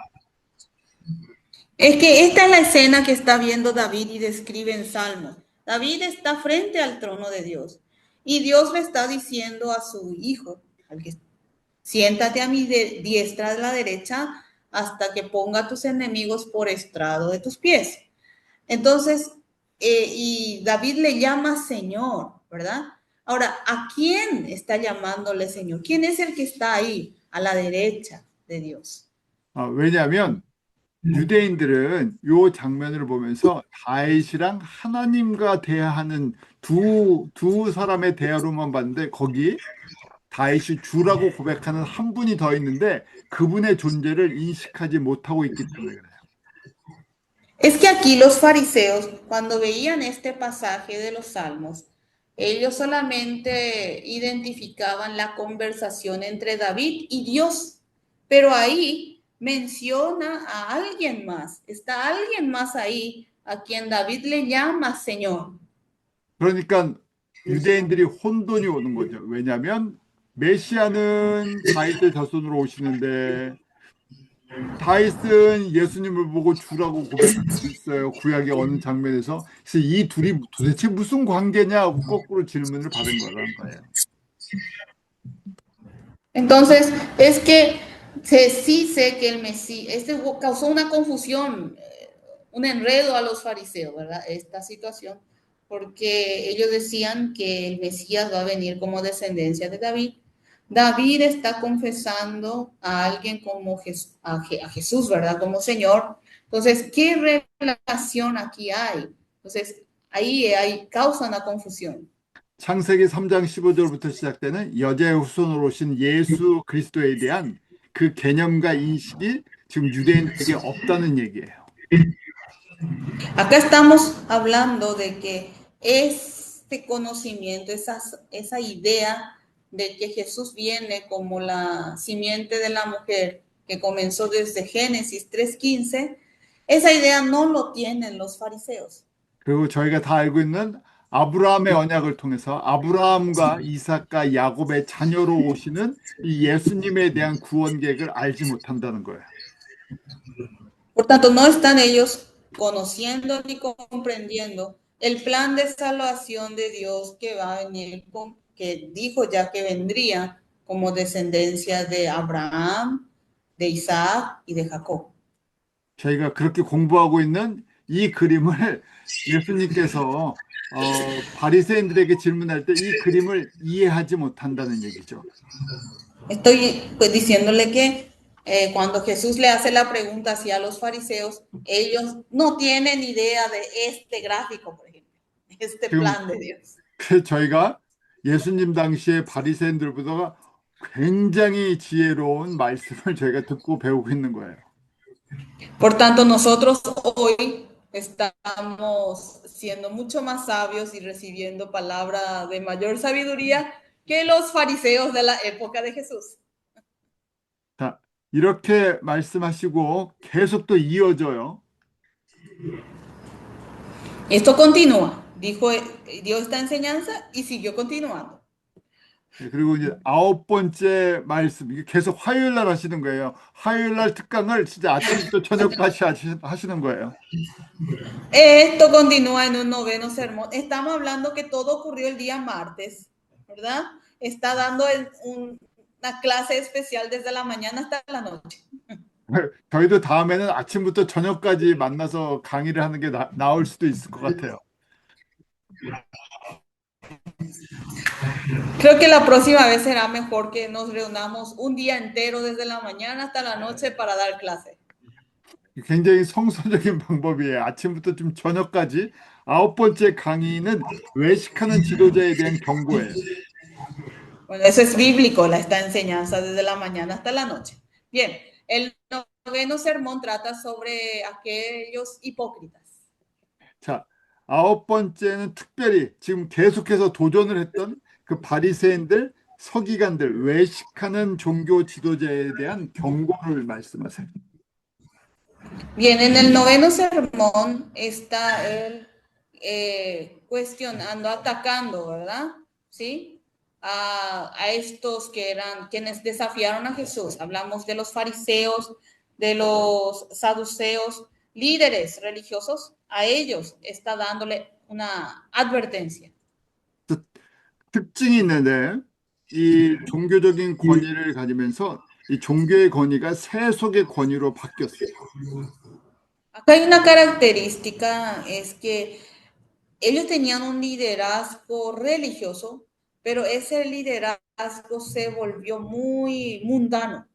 S2: Es que esta es la escena que está viendo David y describe en Salmos. David está frente al trono de Dios y Dios le está diciendo a su hijo, al que siéntate a mi diestra de la derecha hasta que ponga a tus enemigos por estrado de tus pies. Entonces, y David le llama Señor, ¿verdad? Ahora, ¿a quién está llamándole Señor? ¿Quién es el que está ahí a la derecha de Dios?
S1: 왜냐하면 유대인들은 요 장면을 보면서 다윗이랑 하나님과 대화하는 두 사람의 대화로만 봤는데 거기 다윗이 주라고 고백하는 한 분이 더 있는데 그분의 존재를 인식하지 못하고 있기 때문에 그래요.
S2: Es que aquí los fariseos, cuando veían este pasaje de los Salmos, ellos solamente identificaban la conversación entre David y Dios, pero ahí menciona a alguien más, está alguien más ahí a quien David le llama Señor.
S1: 그러니까 유대인들이 혼돈이 오는 거죠. 왜냐하면 메시아는 다윗의 자손으로 오시는데 다윗은 예수님을 보고 주라고 고백하고 있어요. 구약의 어느 장면에서. 그래서 이 둘이 도대체 무슨 관계냐고 거꾸로 질문을 받은 거라는 거예요.
S2: Entonces, es que sí sé que el Mesías, este causó una confusión, un enredo a los fariseos, ¿verdad? Esta situación, porque ellos decían que el Mesías va a venir como descendencia de David. David está confesando a alguien como a Jesús, ¿verdad? Como Señor. Entonces, ¿qué relación aquí hay? Entonces, ahí causa una confusión.
S1: 창세기 3장 15절부터 시작되는 여자의 후손으로 오신 예수 그리스도에 대한 그 개념과 인식이 지금 유대인들에게 없다는 얘기예요.
S2: Acá estamos hablando de que este conocimiento, esa idea de que Jesús viene como la simiente de la mujer que comenzó desde Génesis 3:15, esa idea no lo tienen los fariseos.
S1: 그리고 저희가 다 알고 있는 아브라함의 언약을 통해서 아브라함과 이삭과 야곱의 자녀로 오시는 이 예수님에 대한 구원 계획을 알지 못한다는 거예요.
S2: Por tanto, no están ellos conociendo ni comprendiendo el plan de salvación de Dios que va a venir, que dijo ya que vendría como descendencia de Abraham, de Isaac y de Jacob.
S1: 저희가 그렇게 공부하고 있는 이 그림을 예수님께서 바리새인들에게 질문할 때 이 그림을 이해하지 못한다는 얘기죠.
S2: Estoy pues diciéndole que cuando Jesús le hace la pregunta hacia los fariseos, ellos no tienen idea de este gráfico, por ejemplo, este plan de Dios.
S1: 저희가 예수님 당시에 바리새인들보다 굉장히 지혜로운 말씀을 저희가 듣고 배우고 있는 거예요.
S2: Por tanto, nosotros hoy estamos siendo mucho más sabios y recibiendo palabra de mayor sabiduría que los fariseos de la época de Jesús.
S1: 자, 이렇게 말씀하시고 계속 또 이어져요.
S2: Esto continúa, dio esta enseñanza y siguió continuando.
S1: 그리고 이제 9번째 말씀, 이게 계속 화요일 날 하시는 거예요. 화요일 날 특강을 진짜 아침부터 저녁까지 하시는 거예요.
S2: Esto continúa en un noveno sermón. Estamos hablando que todo ocurrió el día martes, ¿verdad? Está dando una clase especial desde la mañana hasta la noche.
S1: 저희도 다음에는 아침부터 저녁까지 만나서 강의를 하는 게 나올 수도 있을 것 같아요.
S2: Creo que la próxima vez será mejor que nos reunamos un día entero desde la mañana hasta la noche para dar clase.
S1: 굉장히 성서적인 방법이에요. 아침부터 좀 저녁까지. 9번째 강의는 외식하는 지도자에 대한 경고예요.
S2: Bueno, eso es bíblico, esta enseñanza desde la mañana hasta la noche. Bien, el noveno sermón trata sobre aquellos hipócritas.
S1: 자, 9번째는 특별히 지금 계속해서 도전을 했던 그 바리새인들, 서기관들, 외식하는 종교 지도자에 대한 경고를 말씀하세요.
S2: Bien, en el noveno sermón está él cuestionando, atacando, ¿verdad? ¿Sí? A estos que eran quienes desafiaron a Jesús. Hablamos de los fariseos, de los saduceos, líderes religiosos. A ellos está dándole una advertencia.
S1: 특징이 있는데 이 종교적인 권위를 가지면서 이 종교의 권위가 세속의 권위로 바뀌었어요.
S2: Acá hay una característica, es que ellos tenían un liderazgo religioso, pero ese liderazgo se volvió muy mundano.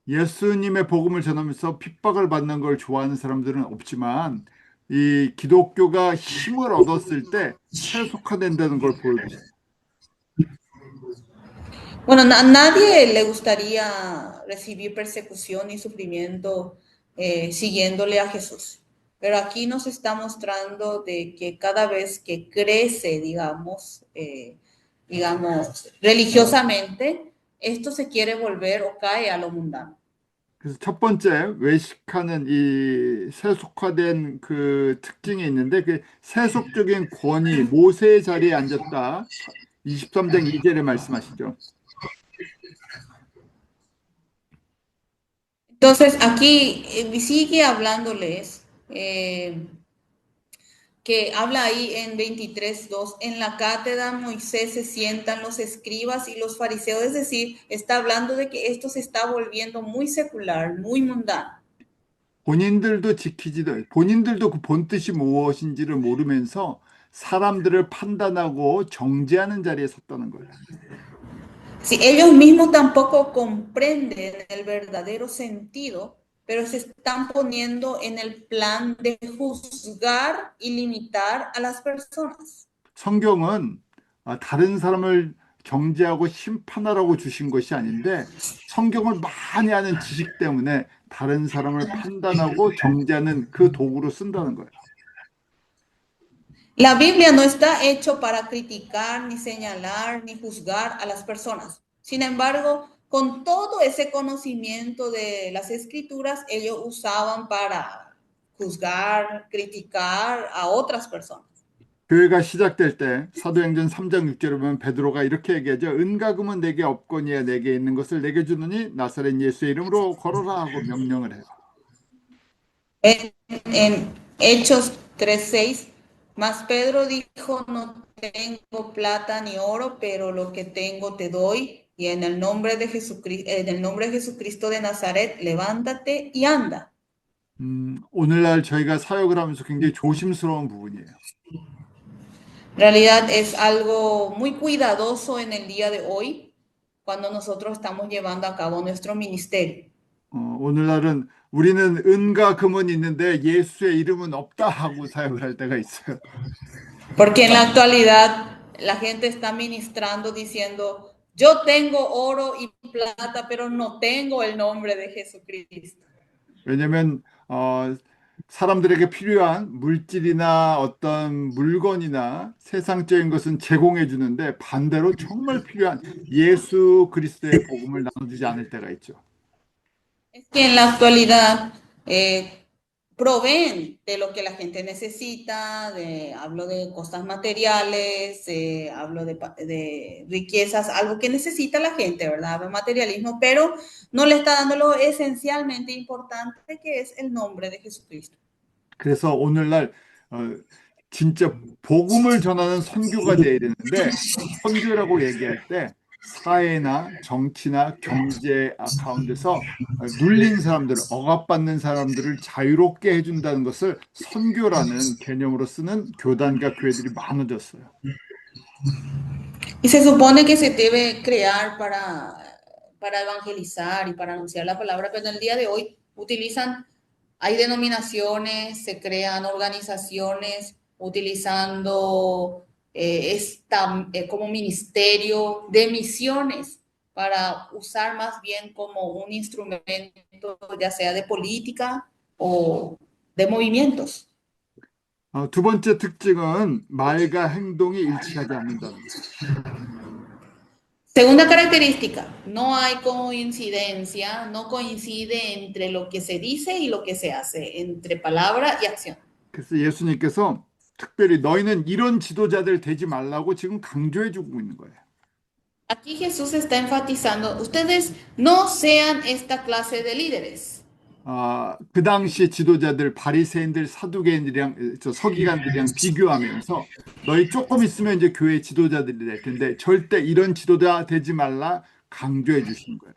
S1: 예수님의 복음을 전하면서 핍박을 받는 걸 좋아하는 사람들은 없지만 이 기독교가 힘을 얻었을 때 세속화된다는 걸 보여줬어요.
S2: Bueno, a nadie le gustaría recibir persecución y sufrimiento siguiéndole a Jesús. Pero aquí nos está mostrando de que cada vez que crece, digamos, religiosamente, esto se quiere volver o cae a lo mundano.
S1: 그래서 첫 번째 외식하는 이 세속화된 그 특징이 있는데 그 세속적인 권위, 모세의 자리에 앉았다. 23장 2절에 말씀하시죠.
S2: Entonces, aquí sigue hablándoles, que habla ahí en 23:2, en la cátedra Moisés se sientan los escribas y los fariseos, es decir, está hablando de que esto se está volviendo muy secular, muy mundano.
S1: 본인들도 그 본뜻이 무엇인지를 모르면서 사람들을 판단하고 정죄하는 자리에 섰다는 거예요.
S2: Si ellos mismos tampoco comprenden el verdadero sentido, pero se están poniendo en el plan de juzgar y limitar a las personas.
S1: 성경은 다른 사람을 정죄하고 심판하라고 주신 것이 아닌데 성경을 많이 아는 지식 때문에 다른 사람을 판단하고 정죄하는 그 도구로 쓴다는 거예요.
S2: La Biblia no está hecho para criticar, ni señalar, ni juzgar a las personas. Sin embargo, con todo ese conocimiento de las escrituras, ellos usaban para juzgar, criticar a otras personas.
S1: 교회가 시작될 때 사도행전 3장 6절에 보면 베드로가 이렇게 얘기하죠. 은과 금은 내게 없거니와 내게 있는 것을 내게 주느니 나사렛 예수의 이름으로 걸어라 하고 명령을 해요.
S2: En Hechos 3:6, mas Pedro dijo, no tengo plata ni oro, pero lo que tengo te doy, y en el nombre de Jesucristo, de Nazaret, levántate y anda.
S1: 오늘날 저희가 사역을 하면서 굉장히 조심스러운 부분이에요.
S2: En realidad es algo muy cuidadoso en el día de hoy cuando nosotros estamos llevando a cabo nuestro ministerio.
S1: 오늘날은 우리는 은과 금은 있는데 예수의 이름은 없다 하고 사역을 할 때가 있어요.
S2: Porque en la actualidad la gente está ministrando diciendo, yo tengo oro y plata, pero no tengo el nombre de Jesucristo.
S1: 왜냐하면 사람들에게 필요한 물질이나 어떤 물건이나 세상적인 것은 제공해 주는데 반대로 정말 필요한 예수 그리스도의 복음을 나눠주지 않을 때가 있죠.
S2: Es que en la actualidad proveen de lo que la gente necesita, hablo de cosas materiales, hablo de riquezas, algo que necesita la gente, ¿verdad? Hablo de materialismo, pero no le está dando lo esencialmente importante que es el nombre de Jesucristo.
S1: 그래서 오늘날 진짜 복음을 전하는 선교가 돼야 되는데 선교라고 얘기할 때 사회나 정치나 경제 가운데서 눌린 사람들, 억압받는 사람들을 자유롭게 해준다는 것을 선교라는 개념으로 쓰는 교단과 교회들이 많아졌어요.
S2: Y se supone que se debe crear para evangelizar y para anunciar la palabra, pero en el día de hoy hay denominaciones, se crean organizaciones utilizando como ministerio de misiones para usar más bien como un instrumento, ya sea de política o de movimientos.
S1: 두 번째 특징은 말과 행동이 일치하지 않는다는 거예요.
S2: Segunda característica, no hay coincidencia, no coincide entre lo que se dice y lo que se hace, entre palabra y acción.
S1: 그래서 예수님께서 특별히 너희는 이런 지도자들 되지 말라고 지금 강조해 주고 있는 거예요.
S2: Aquí Jesús está enfatizando, ustedes no sean esta clase de líderes.
S1: 그 당시 지도자들 바리새인들 사두개인들이랑 저 서기관들이랑 비교하면서 너희 조금 있으면 이제 교회 지도자들이 될 텐데 절대 이런 지도자 되지 말라 강조해 주시는 거예요.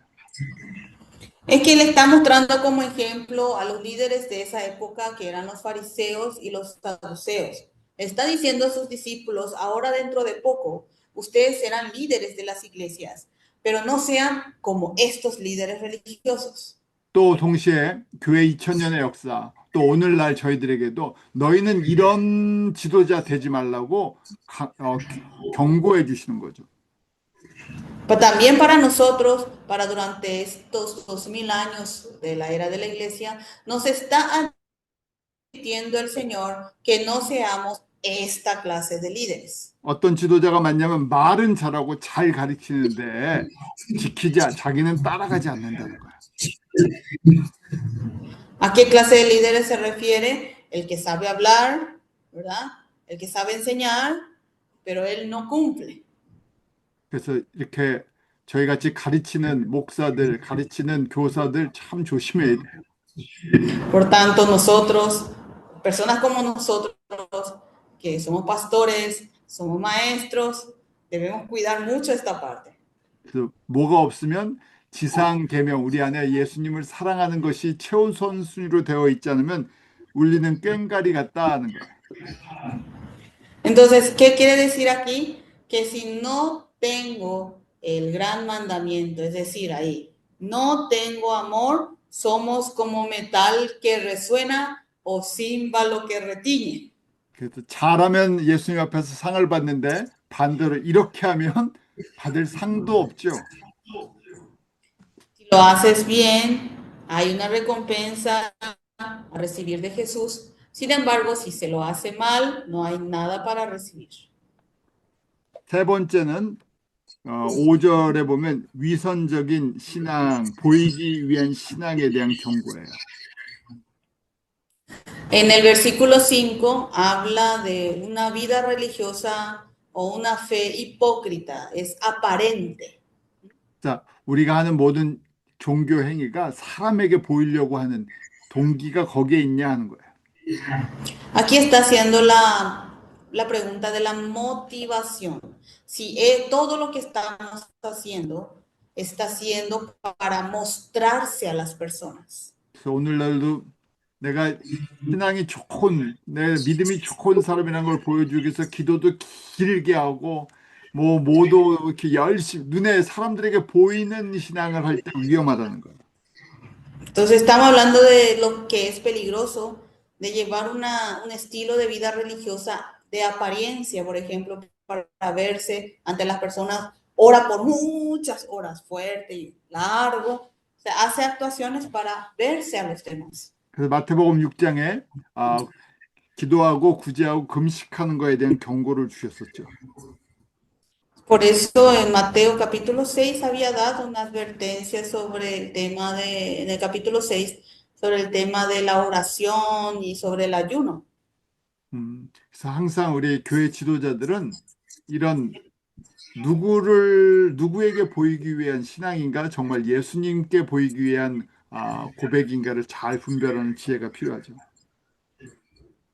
S2: Es que le está mostrando como ejemplo a los líderes de esa época que eran los fariseos y los saduceos. Está diciendo a sus discípulos, ahora dentro de poco, ustedes serán líderes de las iglesias, pero no sean como estos líderes religiosos.
S1: 또 동시에 교회 2000년의 역사, 또 오늘날 저희들에게도 너희는 이런 지도자 되지 말라고 경고해 주시는 거죠.
S2: Pero también para nosotros, para durante estos 2000 años de la era de la iglesia, nos está advirtiendo el Señor que no seamos esta clase de líderes.
S1: 어떤 지도자가 많냐면 말은 잘하고 잘 가르치는데 자기는 따라가지 않는다는 거예요.
S2: ¿A qué clase de líderes se refiere? El que sabe hablar, ¿verdad? El que sabe enseñar, pero él no cumple.
S1: 그래서 이렇게 저희 같이 가르치는 목사들, 가르치는 교사들 참 조심해야 돼요.
S2: Por tanto, nosotros, personas como nosotros, que somos pastores, somos maestros, debemos cuidar mucho esta parte.
S1: 그래서 뭐가 없으면 지상 계명 우리 안에 예수님을 사랑하는 것이 최우선순위로 되어 있지 않으면 울리는 꽹과리 같다 하는 거예요.
S2: Entonces, ¿qué quiere decir aquí? Que si no tengo el gran mandamiento, es decir, ahí, no tengo amor, somos como metal que resuena o címbalo que retiñe.
S1: 그래서 잘하면 예수님 앞에서 상을 받는데 반대로 이렇게 하면 받을 상도 없죠.
S2: Si lo haces bien, hay una recompensa a recibir de Jesús. Sin embargo, si se lo hace mal, no hay nada para recibir.
S1: 세 번째는 5절에 보면 위선적인 신앙, 보이기 위한 신앙에 대한 경고예요.
S2: En el versículo 5 habla de una vida religiosa o una fe hipócrita, es aparente.
S1: 자, 우리가 하는 모든 종교 행위가 사람에게 보이려고 하는 동기가 거기에 있냐 하는 거예요.
S2: Aquí está haciendo la pregunta de la motivación. Si todo lo que estamos haciendo está haciendo para mostrarse a las personas.
S1: 그래서 오늘날도 내가 신앙이 좋은, 내 믿음이 좋은 사람이라는 걸 보여주기 위해서 기도도 길게 하고 모두 이렇게 열심히 눈에 사람들에게 보이는 신앙을 할 때 위험하다는 거예요.
S2: Entonces estamos hablando de lo que es peligroso, de llevar un estilo de vida religiosa de apariencia, por ejemplo, para verse ante las personas, ora por muchas horas, fuerte y largo, o sea, hace actuaciones para verse a los demás.
S1: 그래서 마태복음 6장에 기도하고 구제하고 금식하는 거에 대한 경고를 주셨었죠.
S2: Por eso en Mateo capítulo 6 había dado una advertencia sobre el tema en el capítulo 6, sobre el tema de la oración y sobre el ayuno.
S1: 그래서 항상 우리 교회 지도자들은 이런 누구에게 보이기 위한 신앙인가, 정말 예수님께 보이기 위한 고백인가를 잘 분별하는 지혜가 필요하죠.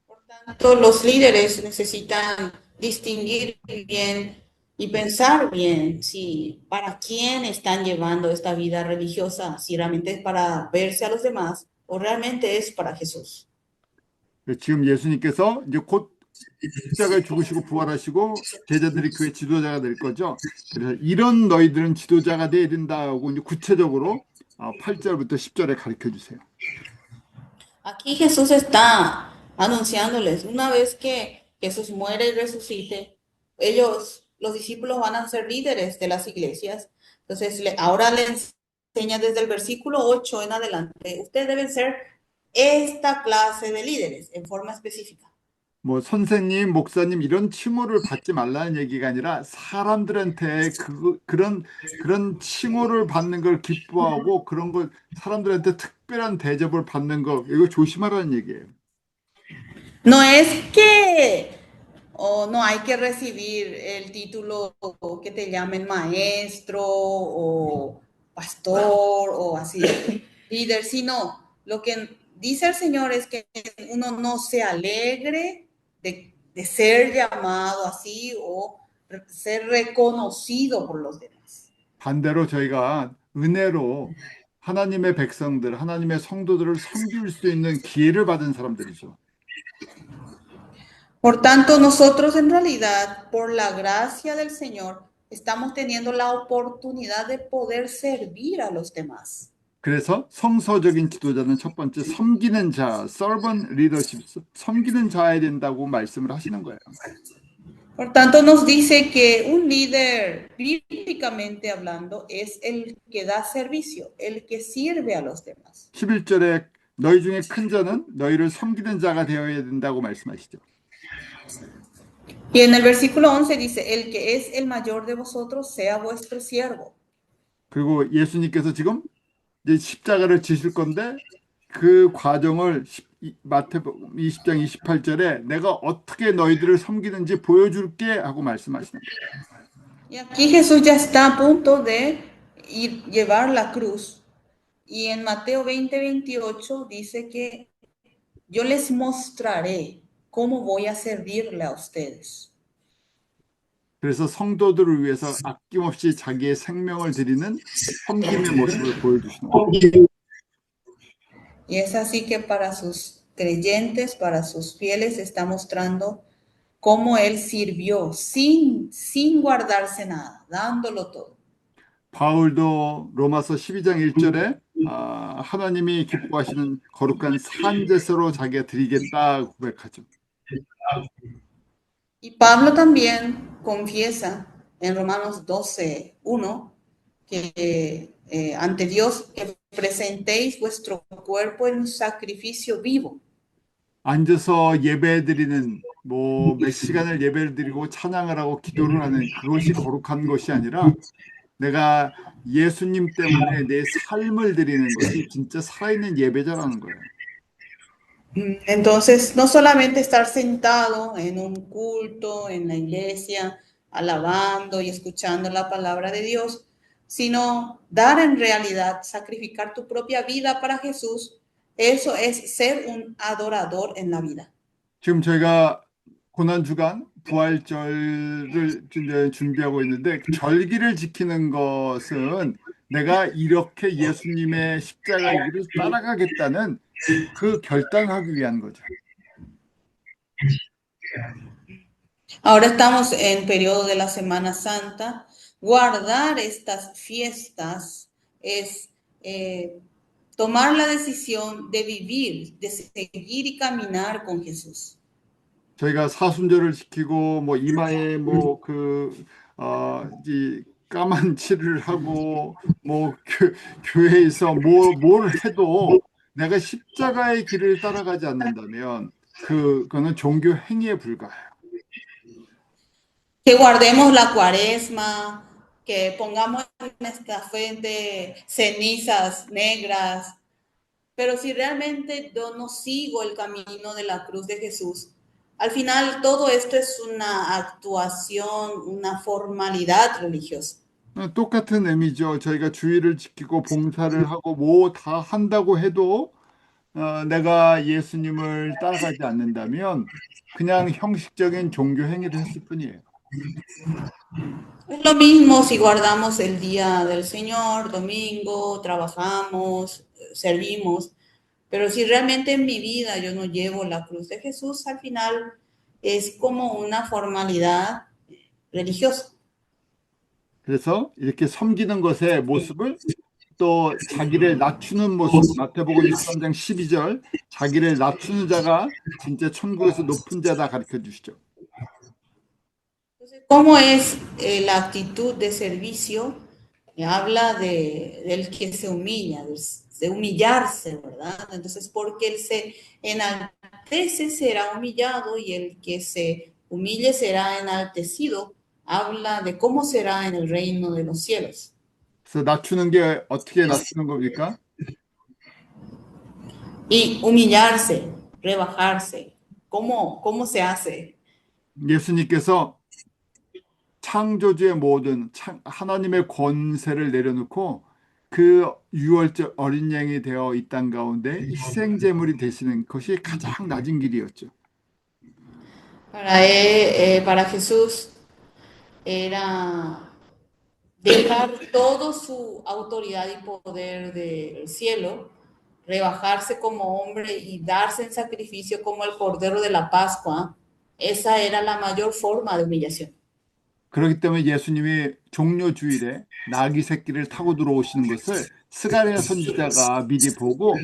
S2: Por tanto, los líderes necesitan distinguir bien y pensar bien si para quién están llevando esta vida religiosa, si realmente es para verse a los demás o realmente es para Jesús.
S1: 지금 예수님께서 이제 곧 십자가에 죽으시고 부활하시고 제자들이 교회 지도자가 될 거죠. 그래서 이런 너희들은 지도자가 돼야 된다고 이제 구체적으로 8절부터 10절에 가르쳐 주세요.
S2: Aquí Jesús está anunciándoles, una vez que Jesús muere y resucite, ellos, los discípulos van a ser líderes de las iglesias. Entonces, ahora le enseña desde el versículo 8 en adelante, ustedes deben ser esta clase de líderes en forma específica.
S1: 뭐 선생님, 목사님 이런 칭호를 받지 말라는 얘기가 아니라 사람들한테 그런 칭호를 받는 걸 기뻐하고 그런 걸 사람들한테 특별한 대접을 받는 거 이거 조심하라는 얘기예요.
S2: No es que no hay que recibir el título que te llamen maestro o pastor o así, líder, sino lo que dice el Señor es que uno no se alegre de ser llamado así o ser reconocido por los demás.
S1: 반대로 저희가 은혜로 하나님의 백성들, 하나님의 성도들을 섬길 수 있는 기회를 받은 사람들이죠.
S2: Por tanto, nosotros en realidad, por la gracia del Señor, estamos teniendo la oportunidad de poder servir a los demás.
S1: 그래서 성서적인 지도자는 첫 번째 섬기는 자, servant leadership, 섬기는 자야 된다고 말씀을 하시는 거예요.
S2: Por tanto, nos dice que un líder, bíblicamente hablando, es el que da servicio, el que sirve a los demás.
S1: 11절에 너희 중에 큰 자는 너희를 섬기는 자가 되어야 된다고 말씀하시죠.
S2: Y en el versículo 11 dice, el que es el mayor de vosotros sea vuestro siervo.
S1: 그리고 예수님께서 지금 이제 십자가를 지실 건데 그 과정을 마태복음 20장 28절에 내가 어떻게 너희들을 섬기는지 보여줄게 하고 말씀하시는 거예요.
S2: Y aquí Jesús ya está a punto de ir, llevar la cruz. Y en Mateo 20:28 dice que yo les mostraré cómo voy a servirle a ustedes.
S1: 그래서 성도들을 위해서 아낌없이 자기의 생명을 드리는 섬김의 모습을 보여주시는 거예요.
S2: Y es así que para sus creyentes, para sus fieles, está mostrando cómo Él sirvió sin guardarse nada, dándolo todo.
S1: 바울도 로마서 12장 1절에 하나님이 기뻐하시는 거룩한 산제사로 자기가 드리겠다 고백하죠.
S2: Y Pablo también confiesa en Romanos 12:1 que ante Dios que presentéis vuestro cuerpo en un sacrificio vivo.
S1: 앉아서 예배드리는 뭐 몇 시간을 예배를 드리고 찬양을 하고 기도를 하는 그것이 거룩한 것이 아니라 내가 예수님 때문에 내 삶을 드리는 것이 진짜 살아있는 예배자라는 거예요.
S2: Entonces, no solamente estar sentado en un culto, en la iglesia, alabando y escuchando la palabra de Dios, sino dar en realidad, sacrificar tu propia vida para Jesús, eso es ser un adorador en la vida.
S1: 지금 저희가 고난주간 부활절을 이제 준비하고 있는데 절기를 지키는 것은 내가 이렇게 예수님의 십자가의 길을 따라가겠다는 그 결단하기 위한 거죠.
S2: Ahora estamos en periodo de la Semana Santa. Guardar estas fiestas es tomar la decisión de vivir, de seguir y caminar con Jesús.
S1: 저희가 사순절을 지키고 뭐 이마에 이 까만 칠을 하고 뭐 교회에서 뭘 해도 내가 십자가의 길을 따라가지 않는다면 그거는 종교 행위에 불과해요.
S2: Que guardemos la cuaresma, que pongamos en nuestra frente cenizas negras, pero si realmente yo no sigo el camino de la cruz de Jesús, al final todo esto es una actuación, una formalidad religiosa.
S1: 똑같은 의미죠. 저희가 주의를 지키고 봉사를 하고 뭐 다 한다고 해도 내가 예수님을 따라가지 않는다면 그냥 형식적인 종교 행위를 했을 뿐이에요.
S2: Es lo mismo si guardamos el día del Señor, domingo, trabajamos, servimos, pero si realmente en mi vida yo no llevo la cruz de Jesús, al final es como una formalidad religiosa.
S1: 그래서 이렇게 섬기는 것의 모습을 또 자기를 낮추는 모습, 마태복음 23장 12절, 자기를 낮추는 자가 진짜 천국에서 높은 자다 가르쳐 주시죠.
S2: Entonces, ¿cómo es la actitud de servicio? Habla del que se humilla, de humillarse, ¿verdad? Entonces, porque él se enaltece será humillado y el que se humille será enaltecido. Habla de cómo será en el reino de los cielos.
S1: 그래서 낮추는 게 어떻게 낮추는 겁니까?
S2: Y humillarse, rebajarse. ¿Cómo se hace?
S1: 예수님께서 창조주의 모든 하나님의 권세를 내려놓고 그 유월절 어린 양이 되어 이 땅 가운데 희생 제물이 되시는 것이 가장 낮은 길이었죠.
S2: Para Jesús era dejar toda su autoridad y poder del cielo, rebajarse como hombre y darse en sacrificio como el Cordero de la Pascua. Esa era la mayor forma de humillación.
S1: 그렇기 때문에 예수님이 종려 주일에 나귀 새끼를 타고 들어오시는 것을 스가랴 선지자가 미리 보고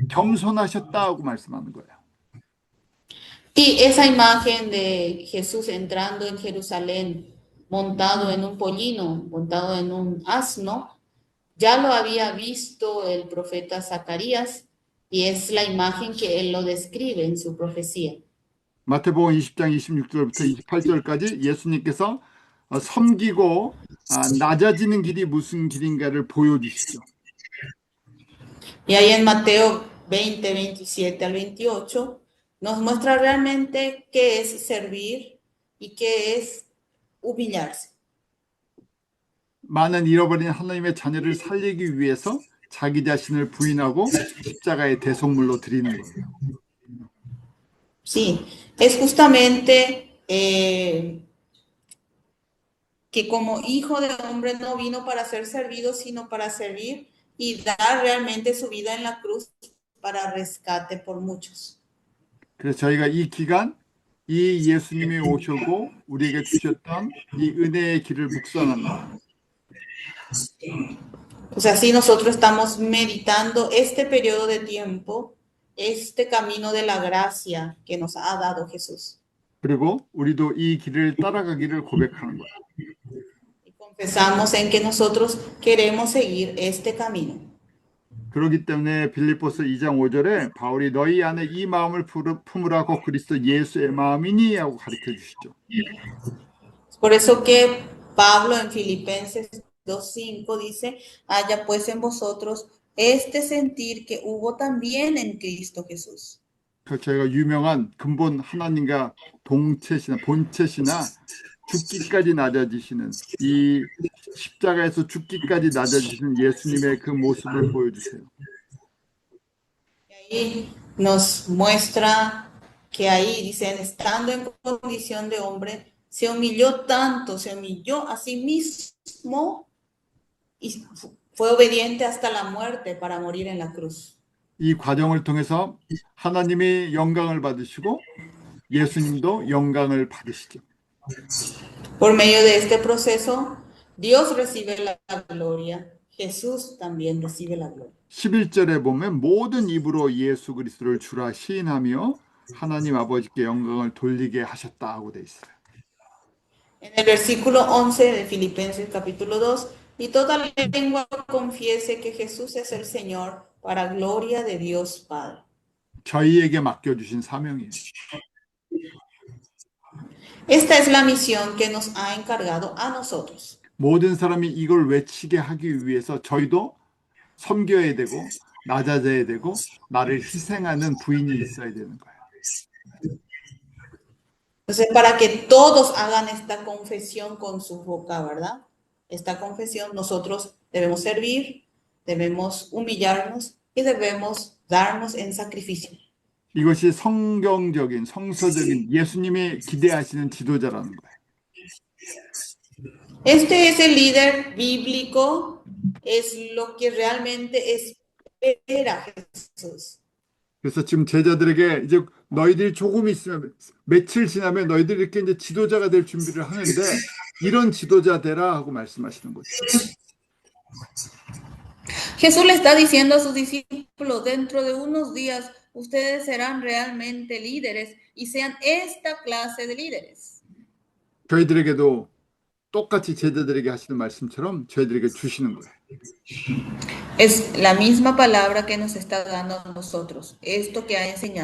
S1: 겸손하셨다고 말씀하는 거예요.
S2: Y esa imagen de Jesús entrando en Jerusalén, montado en un pollino, montado en un asno, ya lo había visto el profeta Zacarías y es la imagen que él lo describe en su profecía.
S1: 마태복음 20장 26절부터 28절까지 예수님께서 섬기고 낮아지는 길이 무슨 길인가를 보여주시죠.
S2: Y ahí en Mateo 20, 27 al 28 nos muestra realmente qué es servir y qué es humillarse.
S1: 많은 잃어버린 하나님의 자녀를 살리기 위해서 자기 자신을 부인하고 십자가의 대속물로 드리는 거예요.
S2: Sí, es justamente que como hijo de hombre no vino para ser servido, sino para servir y dar realmente su vida en la cruz para rescate por muchos.
S1: 그래서 저희가 이 기간 이 예수님이 오시고 우리에게 주셨던 이 은혜의 길을 묵상하는 거예요.
S2: O sea, si nosotros estamos meditando este periodo de tiempo, este camino de la gracia que nos ha dado Jesús.
S1: 그리고 우리도 이 길을 따라가기를 고백하는 거예요.
S2: Y confesamos en que nosotros queremos seguir este camino.
S1: 그렇기 때문에 빌립보서 2장 5절에 바울이 너희 안에 이 마음을 품으라고 그리스도 예수의 마음이니 하고 가르쳐 주시죠.
S2: Por eso que Pablo en Filipenses 2:5 dice, haya pues en vosotros este sentir que hubo también en Cristo Jesús.
S1: 저희가 유명한 근본 하나님과 동체시나 본체시나 죽기까지 낮아지시는 이 십자가에서 죽기까지 낮아지시는 예수님의 그 모습을 보여주세요.
S2: Y ahí nos muestra que ahí dicen, estando en condición de hombre, se humilló tanto, se humilló a sí mismo y fue obediente hasta la muerte para morir en la cruz.
S1: 이 과정을 통해서 하나님이 영광을 받으시고 예수님도 영광을 받으시죠.
S2: Por medio de este proceso, Dios recibe la gloria, Jesús también recibe la gloria.
S1: 11절에 보면 모든 입으로 예수 그리스도를 주라 시인하며 하나님 아버지께 영광을 돌리게 하셨다 하고 돼 있어요.
S2: En el versículo 11 de Filipenses capítulo 2, y toda lengua confiese que Jesús es el Señor para gloria de Dios Padre.
S1: 저희에게 맡겨주신 사명이에요.
S2: Esta es la misión que nos ha encargado a nosotros.
S1: 모든 사람이 이걸 외치게 하기 위해서 저희도 섬겨야 되고 낮아져야 되고 나를 희생하는 부인이 있어야 되는 거예요.
S2: Entonces, para que todos hagan esta confesión con su boca, ¿verdad? Esta confesión, nosotros debemos servir, debemos humillarnos y debemos darnos en sacrificio.
S1: 이것이 성경적인 성서적인 예수님이 기대하시는 지도자라는 거예요.
S2: Este es el líder bíblico, es lo que realmente espera Jesús.
S1: 그래서 지금 제자들에게 이제 너희들이 조금 있으면 며칠 지나면 너희들이 이렇게 이제 지도자가 될 준비를 하는데 이런 지도자 되라 하고 말씀하시는 거죠.
S2: Jesús le está diciendo a sus discípulos, dentro de unos días ustedes serán realmente líderes y sean esta clase de líderes.
S1: 저희들에게도 똑같이 제자들에게 하시는 말씀처럼 저희들에게 주시는 거예요.
S2: Es la misma palabra que nos está dando a nosotros, esto que ha enseñado